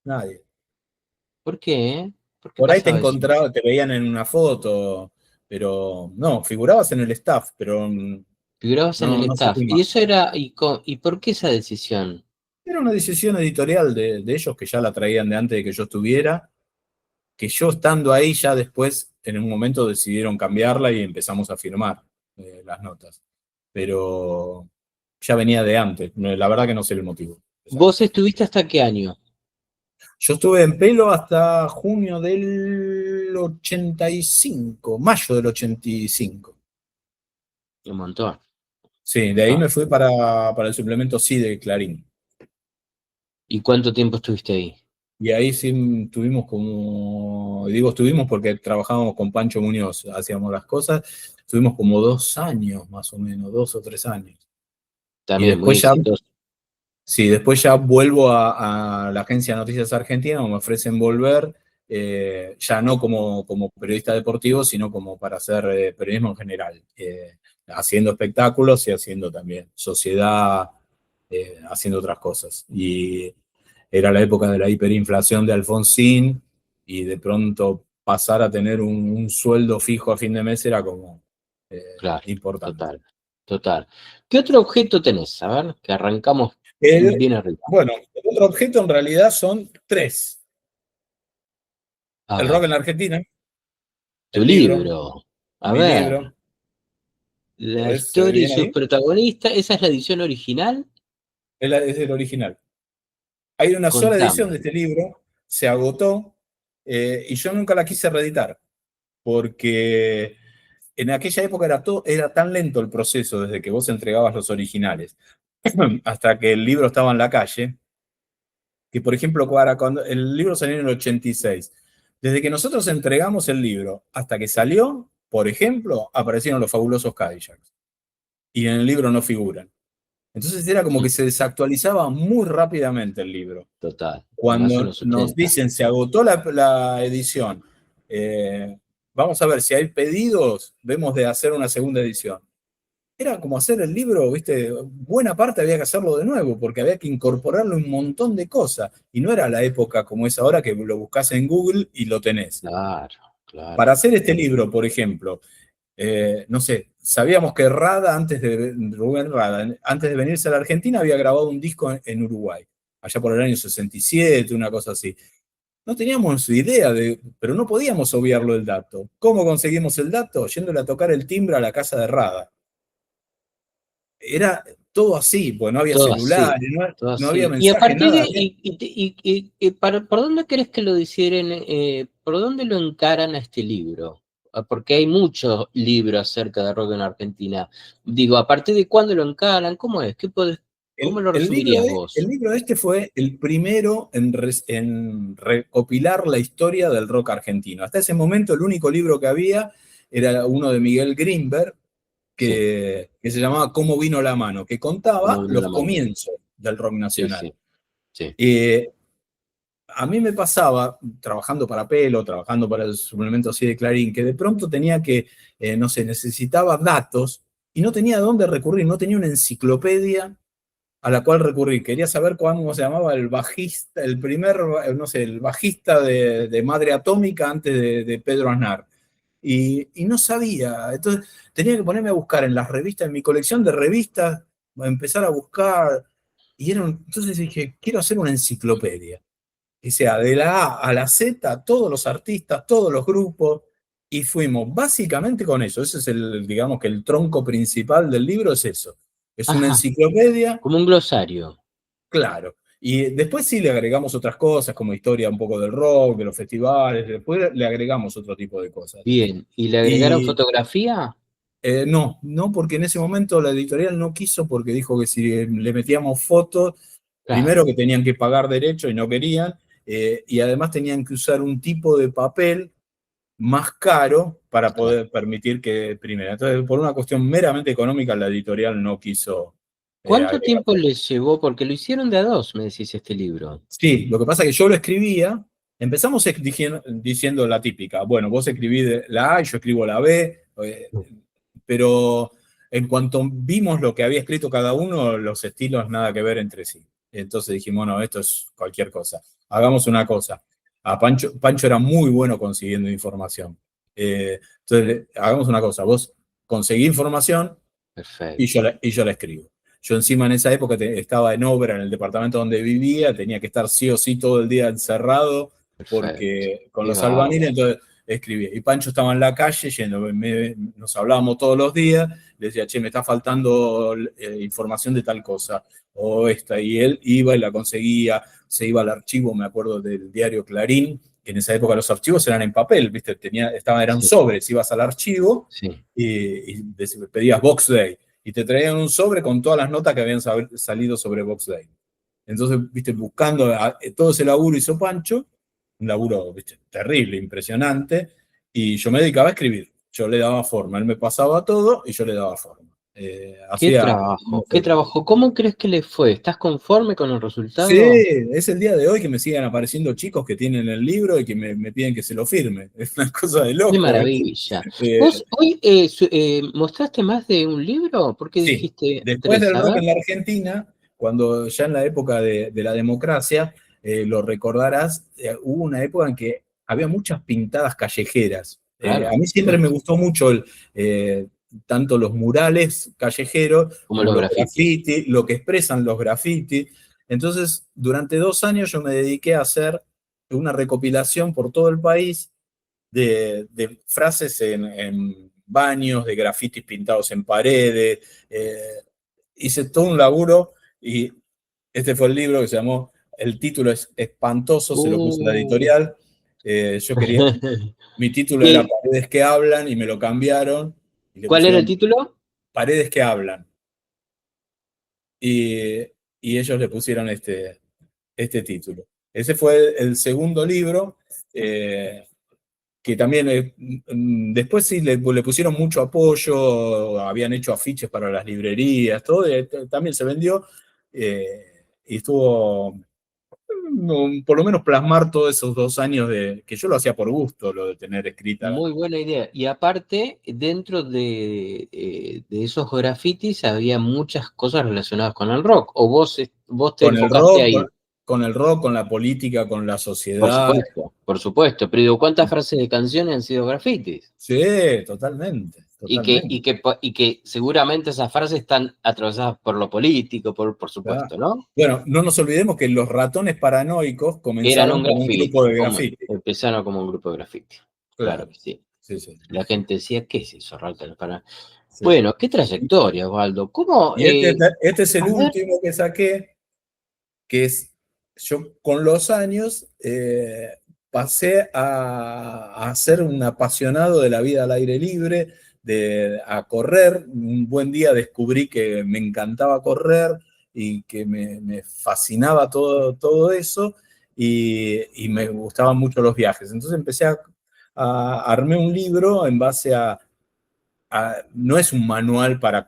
nadie. ¿Por qué? ¿Por qué Por ahí te pasaba eso? encontraba, te veían en una foto, pero no, figurabas en el staff, pero Figurabas en el no se staff. Y firmaba. eso era, ¿y por qué esa decisión? Era una decisión editorial de ellos, que ya la traían de antes de que yo estuviera, que yo estando ahí ya después, en un momento decidieron cambiarla y empezamos a firmar las notas. Pero ya venía de antes, la verdad que no sé el motivo. ¿Vos estuviste hasta qué año? Yo estuve en pelo hasta junio del 85, mayo del 85. Un montón, un Sí, de ahí montón. me fui para el suplemento Sí de Clarín. ¿Y cuánto tiempo estuviste ahí? Y ahí sí tuvimos como y digo estuvimos porque trabajábamos con Pancho Muñoz, hacíamos las cosas, estuvimos como 2 años más o menos, 2 o 3 años. Y También muy después ya, exitoso. sí, después ya vuelvo a la agencia de Noticias Argentina, me ofrecen volver, ya no como periodista deportivo, sino como para hacer periodismo en general, haciendo espectáculos y haciendo también sociedad, haciendo otras cosas. Y era la época de la hiperinflación de Alfonsín, y de pronto pasar a tener un sueldo fijo a fin de mes era como Claro, importante. total, total. ¿Qué otro objeto tenés? A ver, que arrancamos El- bien arriba. bueno, el otro objeto en realidad son tres. A El ver, rock en la Argentina, tu el libro, libro. A mi ver, libro, la ¿se ve historia y bien sus ahí? protagonistas. ¿Esa es la edición original? Es el original. Hay una sola edición Contame. de este libro, se agotó, y yo nunca la quise reeditar, porque en aquella época era tan lento el proceso desde que vos entregabas los originales hasta que el libro estaba en la calle, que por ejemplo, cuando el libro salió en el 86, desde que nosotros entregamos el libro hasta que salió, por ejemplo, aparecieron los fabulosos Cadillacs, y en el libro no figuran. Entonces era como que se desactualizaba muy rápidamente el libro. Total, y más en Cuando los nos 80. dicen se agotó la edición, eh, vamos a ver si hay pedidos, vemos de hacer una segunda edición. Era como hacer el libro, ¿viste? Buena parte había que hacerlo de nuevo, porque había que incorporarle un montón de cosas. Y no era la época como es ahora, que lo buscas en Google y lo tenés. Claro, claro. Para hacer este libro, por ejemplo, no sé, sabíamos que Rubén Rada, antes de venirse a la Argentina, había grabado un disco en Uruguay, allá por el año 67, una cosa así. No teníamos idea pero no podíamos obviarlo el dato. ¿Cómo conseguimos el dato? Yéndole a tocar el timbre a la casa de Rada. Era todo así, pues no había Todo así, celulares, todo no había así. Y a mensaje, partir de, nada. ¿por dónde crees que lo hicieron? ¿Por dónde lo encaran a este libro? Porque hay muchos libros acerca de rock en Argentina. Digo, ¿a partir de cuándo lo encaran? ¿Cómo es? ¿Cómo lo resumirías El vos? libro este fue el primero en recopilar la historia del rock argentino. Hasta ese momento el único libro que había era uno de Miguel Grinberg, Sí, que se llamaba Cómo vino la mano, que ¿cómo contaba vino la los mano? comienzos del rock Sí, nacional. sí, sí. Eh, a mí me pasaba, trabajando para Pelo, trabajando para el suplemento así de Clarín, que de pronto tenía que, no sé, necesitaba datos y no tenía dónde recurrir, no tenía una enciclopedia a la cual recurrir. Quería saber cómo se llamaba el bajista, el primer, no sé, el bajista de Madre Atómica antes de Pedro Aznar. Y no sabía. Entonces tenía que ponerme a buscar en las revistas, en mi colección de revistas, empezar a buscar. Entonces dije, quiero hacer una enciclopedia. O sea, de la A a la Z, todos los artistas, todos los grupos, y fuimos básicamente con eso. Ese es digamos que el tronco principal del libro es eso. Es una Ajá, enciclopedia. como un glosario. Claro. Y después sí le agregamos otras cosas, como historia un poco del rock, de los festivales, después le agregamos otro tipo de cosas. Bien, ¿y le agregaron Y fotografía? no, porque en ese momento la editorial no quiso, porque dijo que si le metíamos fotos, primero Claro, que tenían que pagar derecho y no querían, y además tenían que usar un tipo de papel más caro para claro. poder permitir que primero. Entonces, por una cuestión meramente económica, la editorial no quiso ¿Cuánto agregar. tiempo les llevó? Porque lo hicieron de a dos, me decís, este libro. Sí, lo que pasa es que yo lo escribía, empezamos diciendo la típica, bueno, vos escribís la A y yo escribo la B, pero en cuanto vimos lo que había escrito cada uno, los estilos nada que ver entre sí. Entonces dijimos, no, esto es cualquier cosa. Hagamos una cosa. Pancho era muy bueno consiguiendo información. Entonces, hagamos una cosa, vos conseguí información, Perfecto, y yo la escribo. Yo encima en esa época estaba en obra en el departamento donde vivía, tenía que estar sí o sí todo el día encerrado, perfecto. porque con Qué los albaniles, bárbaro. entonces escribía. Y Pancho estaba en la calle yendo, nos hablábamos todos los días, le decía, che, me está faltando información de tal cosa, o esta, y él iba y la conseguía, se iba al archivo, me acuerdo del diario Clarín, que en esa época los archivos eran en papel, ¿viste? Eran Sí, sobres, ibas al archivo sí, y pedías Box Day y te traían un sobre con todas las notas que habían salido sobre Box Day. Entonces, viste, buscando todo ese laburo hizo Pancho, un laburo, ¿viste? Terrible, impresionante, y yo me dedicaba a escribir. Yo le daba forma, él me pasaba todo y yo le daba forma. Qué Hacía... trabajo, qué trabajo. ¿Cómo crees que le fue? ¿Estás conforme con el Sí, resultado? es el día de hoy que me siguen apareciendo chicos que tienen el libro y que me piden que se lo firme. Es una cosa de Qué loco, ¿viste? maravilla. Eh, ¿Vos hoy mostraste más de un libro? ¿Por qué sí, dijiste después tres? del A rock ver. en la Argentina, cuando ya en la época de la democracia, lo recordarás, hubo una época en que había muchas pintadas callejeras. A Claro, mí por siempre me supuesto. gustó mucho tanto los murales callejeros Como como los los grafitis. graffiti, lo que expresan los graffiti. Entonces, durante 2 años yo me dediqué a hacer una recopilación por todo el país de frases en baños, de grafitis pintados en paredes. eh, Hice todo un laburo y este fue el libro que se llamó, el título es espantoso, se lo puse a la Uh. editorial. Yo quería, mi título era ¿Qué, Paredes que hablan y me lo cambiaron y le ¿Cuál era el pusieron título? Paredes que hablan. Y, y ellos le pusieron este título. Ese fue el segundo libro. Que también después sí le pusieron mucho apoyo, habían hecho afiches para las librerías, todo, y también se vendió, y estuvo, por lo menos plasmar todos esos 2 años que yo lo hacía por gusto, lo de tener escrita. Muy buena idea. Y aparte, dentro de esos grafitis había muchas cosas relacionadas con el rock. ¿O vos te Con el enfocaste rock, ahí? con el rock, con la política, con la Por sociedad. supuesto, por supuesto. Pero digo, ¿cuántas frases de canciones han sido grafitis? Sí, totalmente, totalmente. Y que seguramente esas frases están atravesadas por lo político, por ¿Verdad? supuesto, ¿no? Bueno, no nos olvidemos que los ratones paranoicos Eran comenzaron un como un grupo graffiti, de graffiti. empezaron como un grupo de graffiti. Claro Claro, que sí. sí, sí. La gente decía, ¿qué es eso, Rata? Sí. Bueno, qué trayectoria, Osvaldo. ¿Cómo? Y este es el A ver, último que saqué, que es, yo con los años pasé a ser un apasionado de la vida al aire libre, a correr. Un buen día descubrí que me encantaba correr y que me fascinaba todo eso y me gustaban mucho los viajes. Entonces empecé armé un libro en base no es un manual para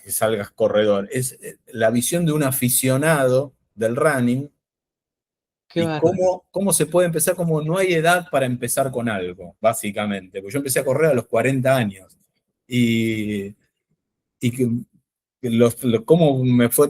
que salgas corredor, es la visión de un aficionado del running qué y bárbaro. cómo se puede empezar, como no hay edad para empezar con algo, básicamente. Porque yo empecé a correr a los 40 años y, y cómo me fue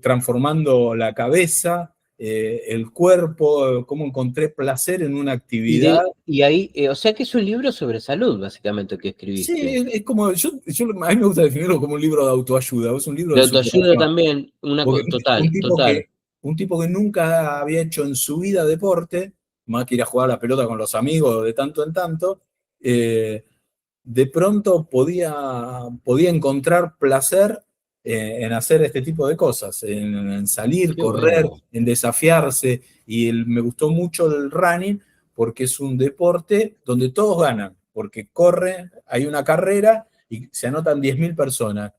transformando la cabeza, el cuerpo, cómo encontré placer en una actividad. Y ahí, o sea que es un libro sobre salud, básicamente, que Sí, escribiste. es como, a mí me gusta definirlo como un libro de autoayuda, es un libro De de autoayuda superación. también, Porque un total, tipo total. que nunca había hecho en su vida deporte, más que ir a jugar a la pelota con los amigos de tanto en tanto, eh, de pronto podía encontrar placer en hacer este tipo de cosas, en salir, Qué correr, bueno. en desafiarse. Y me gustó mucho el running porque es un deporte donde todos ganan, porque hay una carrera y se anotan 10.000 personas.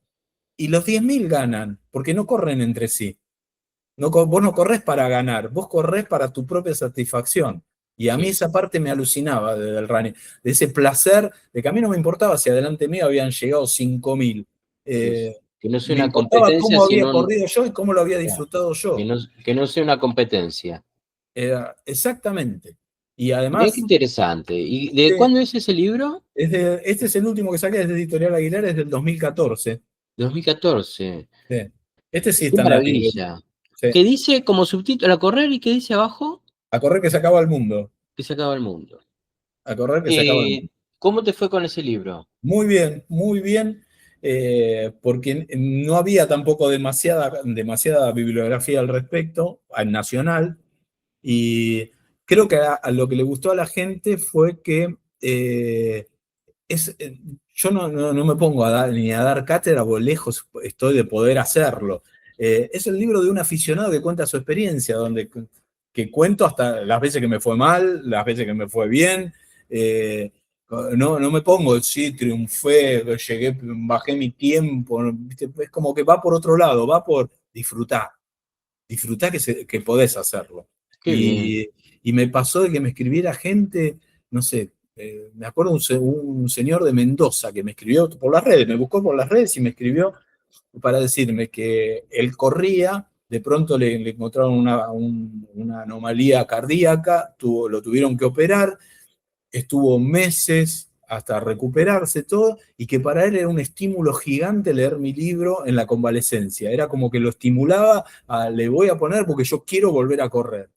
Y los 10.000 ganan, porque no corren entre sí. No, vos no corres para ganar, vos corres para tu propia satisfacción. Y a mí Sí, esa parte me alucinaba del running, de ese placer, de que a mí no me importaba si adelante mío habían llegado 5.000. sí, sí. Que no sea Me una importaba competencia, cómo había sino corrido yo y cómo lo había claro, disfrutado yo. que no sea una competencia. Exactamente. Y Mirá qué además, interesante. ¿Y de eh, cuándo es ese libro? este es el último que saqué desde Editorial Aguilar, es del 2014. 2014. Sí. Este sí Qué está en la librería. maravilla. Sí. ¿Qué dice como subtítulo a correr y qué dice abajo? A correr que se acaba el mundo. Que se acaba el mundo. A correr que se acaba el mundo. ¿Cómo te fue con ese libro? Muy bien, porque no había tampoco demasiada bibliografía al respecto, al nacional, y creo que a lo que le gustó a la gente fue que es, yo no me pongo ni a dar cátedra, porque lejos estoy de poder hacerlo. Es el libro de un aficionado que cuenta su experiencia, que cuento hasta las veces que me fue mal, las veces que me fue bien. eh, no me pongo, sí, triunfé, llegué, bajé mi tiempo, ¿viste? Es como que va por otro lado, va por disfrutar que podés hacerlo. Qué bien. y me pasó de que me escribiera gente, no sé, me acuerdo un señor de Mendoza que me escribió por las redes, me buscó por las redes y me escribió para decirme que él corría, de pronto le encontraron una anomalía cardíaca, lo tuvieron que operar, estuvo meses hasta recuperarse todo, y que para él era un estímulo gigante leer mi libro en la convalecencia. Era como que lo estimulaba a, le voy a poner porque yo quiero volver a correr.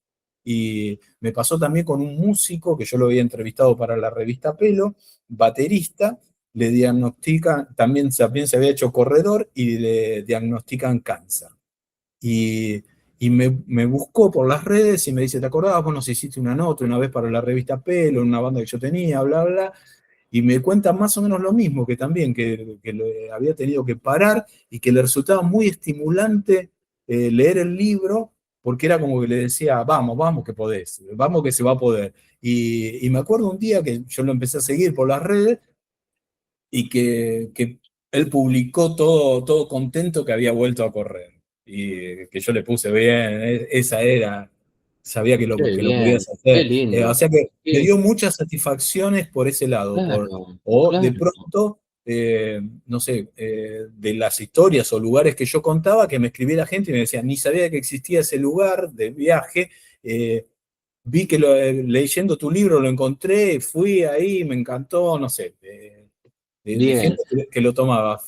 Y me pasó también con un músico que yo lo había entrevistado para la revista Pelo, baterista, le diagnostican, también se había hecho corredor y le diagnostican cáncer. Y, y me buscó por las redes y me dice, ¿te acordabas? Vos nos hiciste una nota una vez para la revista Pelo, en una banda que yo tenía, bla, bla. Y me cuenta más o menos lo mismo, que también, que lo había tenido que parar y que le resultaba muy estimulante leer el libro, porque era como que le decía, vamos, vamos que podés, vamos que se va a poder. Y me acuerdo un día que yo lo empecé a seguir por las redes y que él publicó todo contento que había vuelto a correr. Y que yo le puse bien, esa era, sabía Qué que lo bien, podías qué hacer. O lindo. sea que me Sí, dio muchas satisfacciones por ese lado, claro, o de claro. pronto, no sé, de las historias o lugares que yo contaba, que me escribiera gente y me decía, ni sabía que existía ese lugar de viaje, vi que leyendo tu libro lo encontré, fui ahí, me encantó, no sé. De Bien. gente que lo tomaba.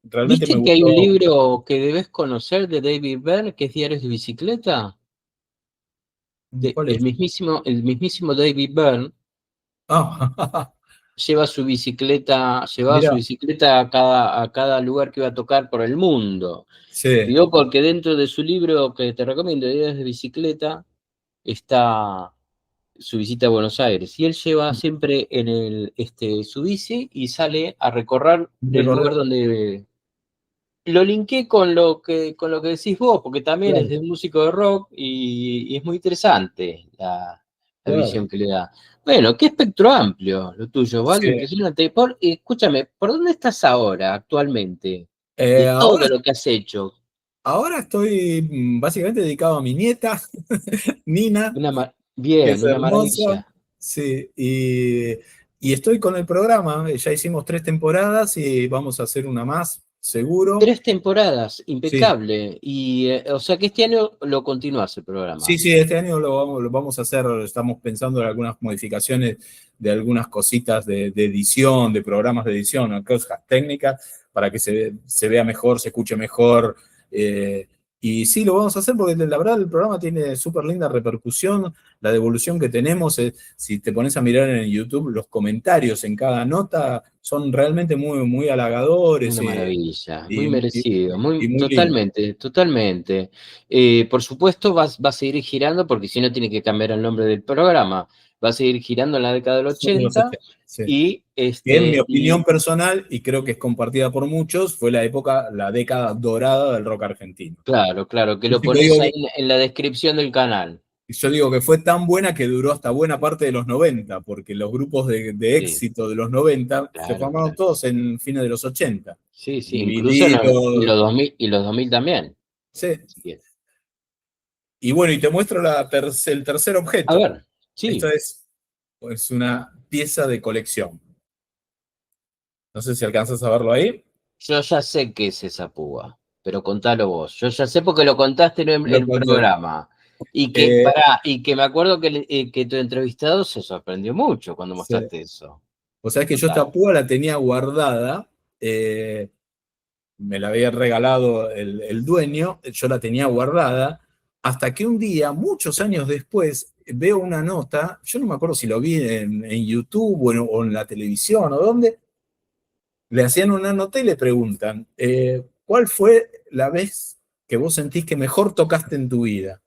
Realmente me ¿Viste que hay un gustó. libro que debes conocer de David Byrne, que es Diarios de Bicicleta? ¿Cuál es? El mismísimo David Byrne Ah, llevaba su mira, bicicleta a cada lugar que iba a tocar por el mundo. sí, Digo, porque dentro de su libro que te recomiendo, Diarios de Bicicleta, está su visita a Buenos Aires. Y él lleva siempre en su bici y sale a recorrer el recorrer, lugar donde lo linké con lo que decís vos, porque también es claro, de un músico de rock y es muy interesante la claro. visión que le da. Bueno, qué espectro amplio lo tuyo, ¿vale? Sí. Impresionante. Escúchame, ¿por dónde estás ahora, actualmente? De todo Ahora, lo que has hecho. ahora estoy básicamente dedicado a mi nieta, Nina, que es Bien, una hermosa. maravilla. Sí, y estoy con el programa. Ya hicimos 3 temporadas y vamos a hacer una más, seguro. 3 temporadas, Sí, impecable. Y, o sea que este año lo continúas el programa. sí, este año lo vamos a hacer, estamos pensando en algunas modificaciones de algunas cositas de edición, de programas de edición, ¿no? Cosas técnicas, para que se vea mejor, se escuche mejor. Y sí, lo vamos a hacer porque la verdad el programa tiene súper linda repercusión, la devolución que tenemos, si te pones a mirar en YouTube, los comentarios en cada nota son realmente muy, muy halagadores Una maravilla, muy y, y- merecido, y muy lindos. totalmente, totalmente. Por supuesto va a seguir girando porque si no tiene que cambiar el nombre del programa. Va a seguir girando en la década del Son de los 80 80, sí. y, Que en mi este, opinión y personal, y creo que es compartida por muchos, fue la década dorada del rock argentino. claro, claro, que Yo lo siempre pones digo ahí que, en la descripción del canal. yo digo que fue tan buena que duró hasta buena parte de los 90, porque los grupos de Sí, éxito de los 90 se claro, formaron claro. todos en fines de los 80. Sí, sí, Dividido, incluso y los 2000 y los 2000 también. sí. Sí. Y bueno, y te muestro el tercer A objeto. ver, Esto sí, es una pieza de colección. No sé si alcanzas a verlo ahí. yo ya sé qué es esa púa, pero contalo vos. Yo ya sé porque lo contaste en Lo el conté. programa. Eh, Y que me acuerdo que tu entrevistado se sorprendió mucho cuando sí. mostraste eso. O sea, que yo Contalo. esta púa la tenía guardada, me la había regalado el dueño, yo la tenía guardada, hasta que un día, muchos años después, veo una nota, yo no me acuerdo si lo vi en YouTube o en la televisión o dónde, le hacían una nota y le preguntan, ¿cuál fue la vez que vos sentís que mejor tocaste en tu vida?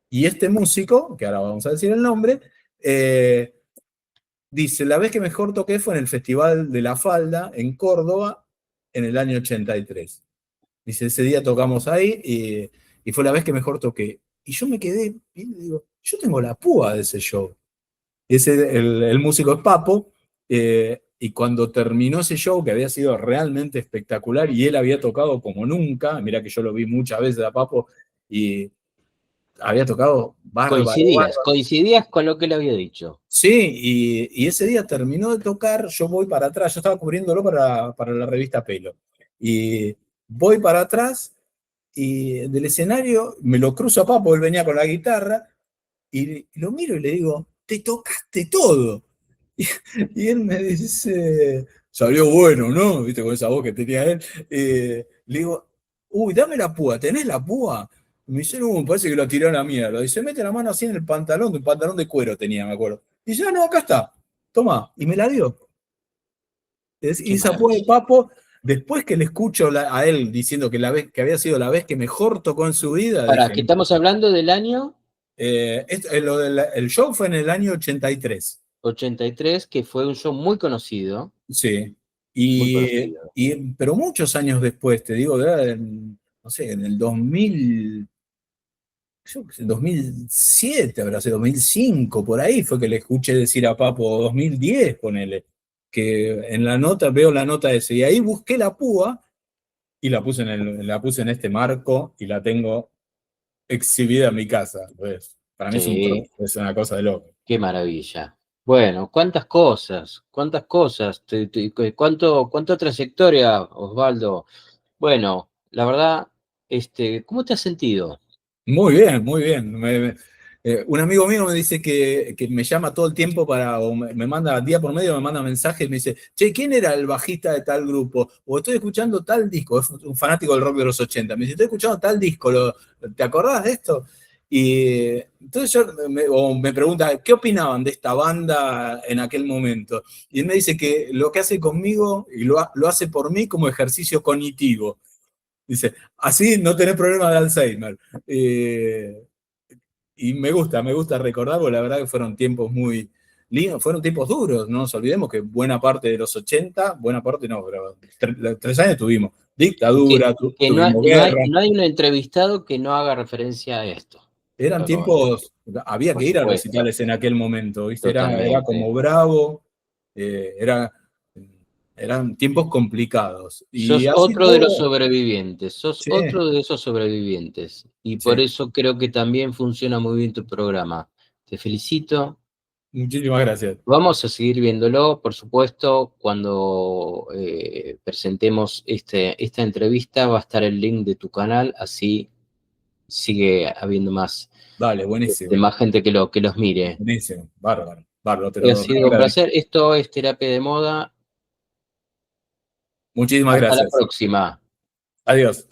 Y este músico, que ahora vamos a decir el nombre, eh, dice, la vez que mejor toqué fue en el Festival de la Falda, en Córdoba, en el año 83. Dice, ese día tocamos ahí y fue la vez que mejor toqué. Y yo me quedé, y digo, yo tengo la púa de ese show. El músico es Papo, y cuando terminó ese show, que había sido realmente espectacular, y él había tocado como nunca, mira que yo lo vi muchas veces a Papo, y había tocado bárbaro, bárbaro. Coincidías con lo que le había dicho. Sí, y ese día terminó de tocar, yo voy para atrás, yo estaba cubriéndolo para la revista Pelo. Y voy para atrás y del escenario me lo cruzo a Papo, él venía con la guitarra, y lo miro y le digo, te tocaste todo. Y él me dice, salió bueno, ¿no? Viste, con esa voz que tenía él. Le digo, uy, dame la púa, ¿tenés la púa? Y me dice, no, parece que lo tiró a la mierda. Y se mete la mano así en el pantalón, un pantalón de cuero tenía, me acuerdo. Y dice, ah, no, acá está, toma. Y me la dio. Y Qué esa púa de maravilla. Papo, después que le escucho a él diciendo que había sido la vez que mejor tocó en su vida, Para, dije, que estamos hablando del año el show fue en el año 83. 83, que fue un show muy conocido, Sí. muy conocido. Pero muchos años después, te digo, no sé, en el 2000, yo qué sé, 2007, habrá sido 2005, por ahí fue que le escuché decir a Papo, 2010, ponele, que en la nota, veo la nota ese, y ahí busqué la púa y la puse en este marco y la tengo exhibida en mi casa. Pues, para mí Sí, es una cosa de loco. qué maravilla. Bueno, cuántas cosas, cuántas cosas. Cuánta trayectoria, Osvaldo. Bueno, la verdad, ¿cómo te has sentido? Muy bien, muy bien. Un amigo mío me dice que me llama todo el tiempo o me manda día por medio, me manda mensajes y me dice, che, ¿quién era el bajista de tal grupo? O estoy escuchando tal disco, es un fanático del rock de los 80. Me dice, estoy escuchando tal disco, ¿te acordás de esto? Y entonces o me pregunta, ¿qué opinaban de esta banda en aquel momento? Y él me dice que lo que hace conmigo y lo hace por mí como ejercicio cognitivo. Dice, así no tenés problema de Alzheimer. Eh, y me gusta recordar, porque la verdad que fueron tiempos muy lindos, fueron tiempos duros, no nos olvidemos que buena parte de los 80, buena parte no, pero 3 años tuvimos Y dictadura, que tuvimos guerra, no hay un entrevistado que no haga referencia a esto. eran tiempos, había Por que ir a supuesto, recitales en aquel momento, ¿viste? Era totalmente. como bravo, eh, era, eran tiempos complicados. Y Sos así otro de los todo, sobrevivientes, sos sí, otro de esos sobrevivientes. Y por sí, eso creo que también funciona muy bien tu programa. Te felicito. muchísimas gracias. Vamos a seguir viéndolo, por supuesto, cuando presentemos esta entrevista va a estar el link de tu canal, así sigue habiendo Dale, de buenísimo. más gente que los mire. Buenísimo, bárbaro, bárbaro, te Ha lo sido un agradezco. placer. Esto es Terapia de Moda. Muchísimas Hasta la gracias. próxima. Adiós.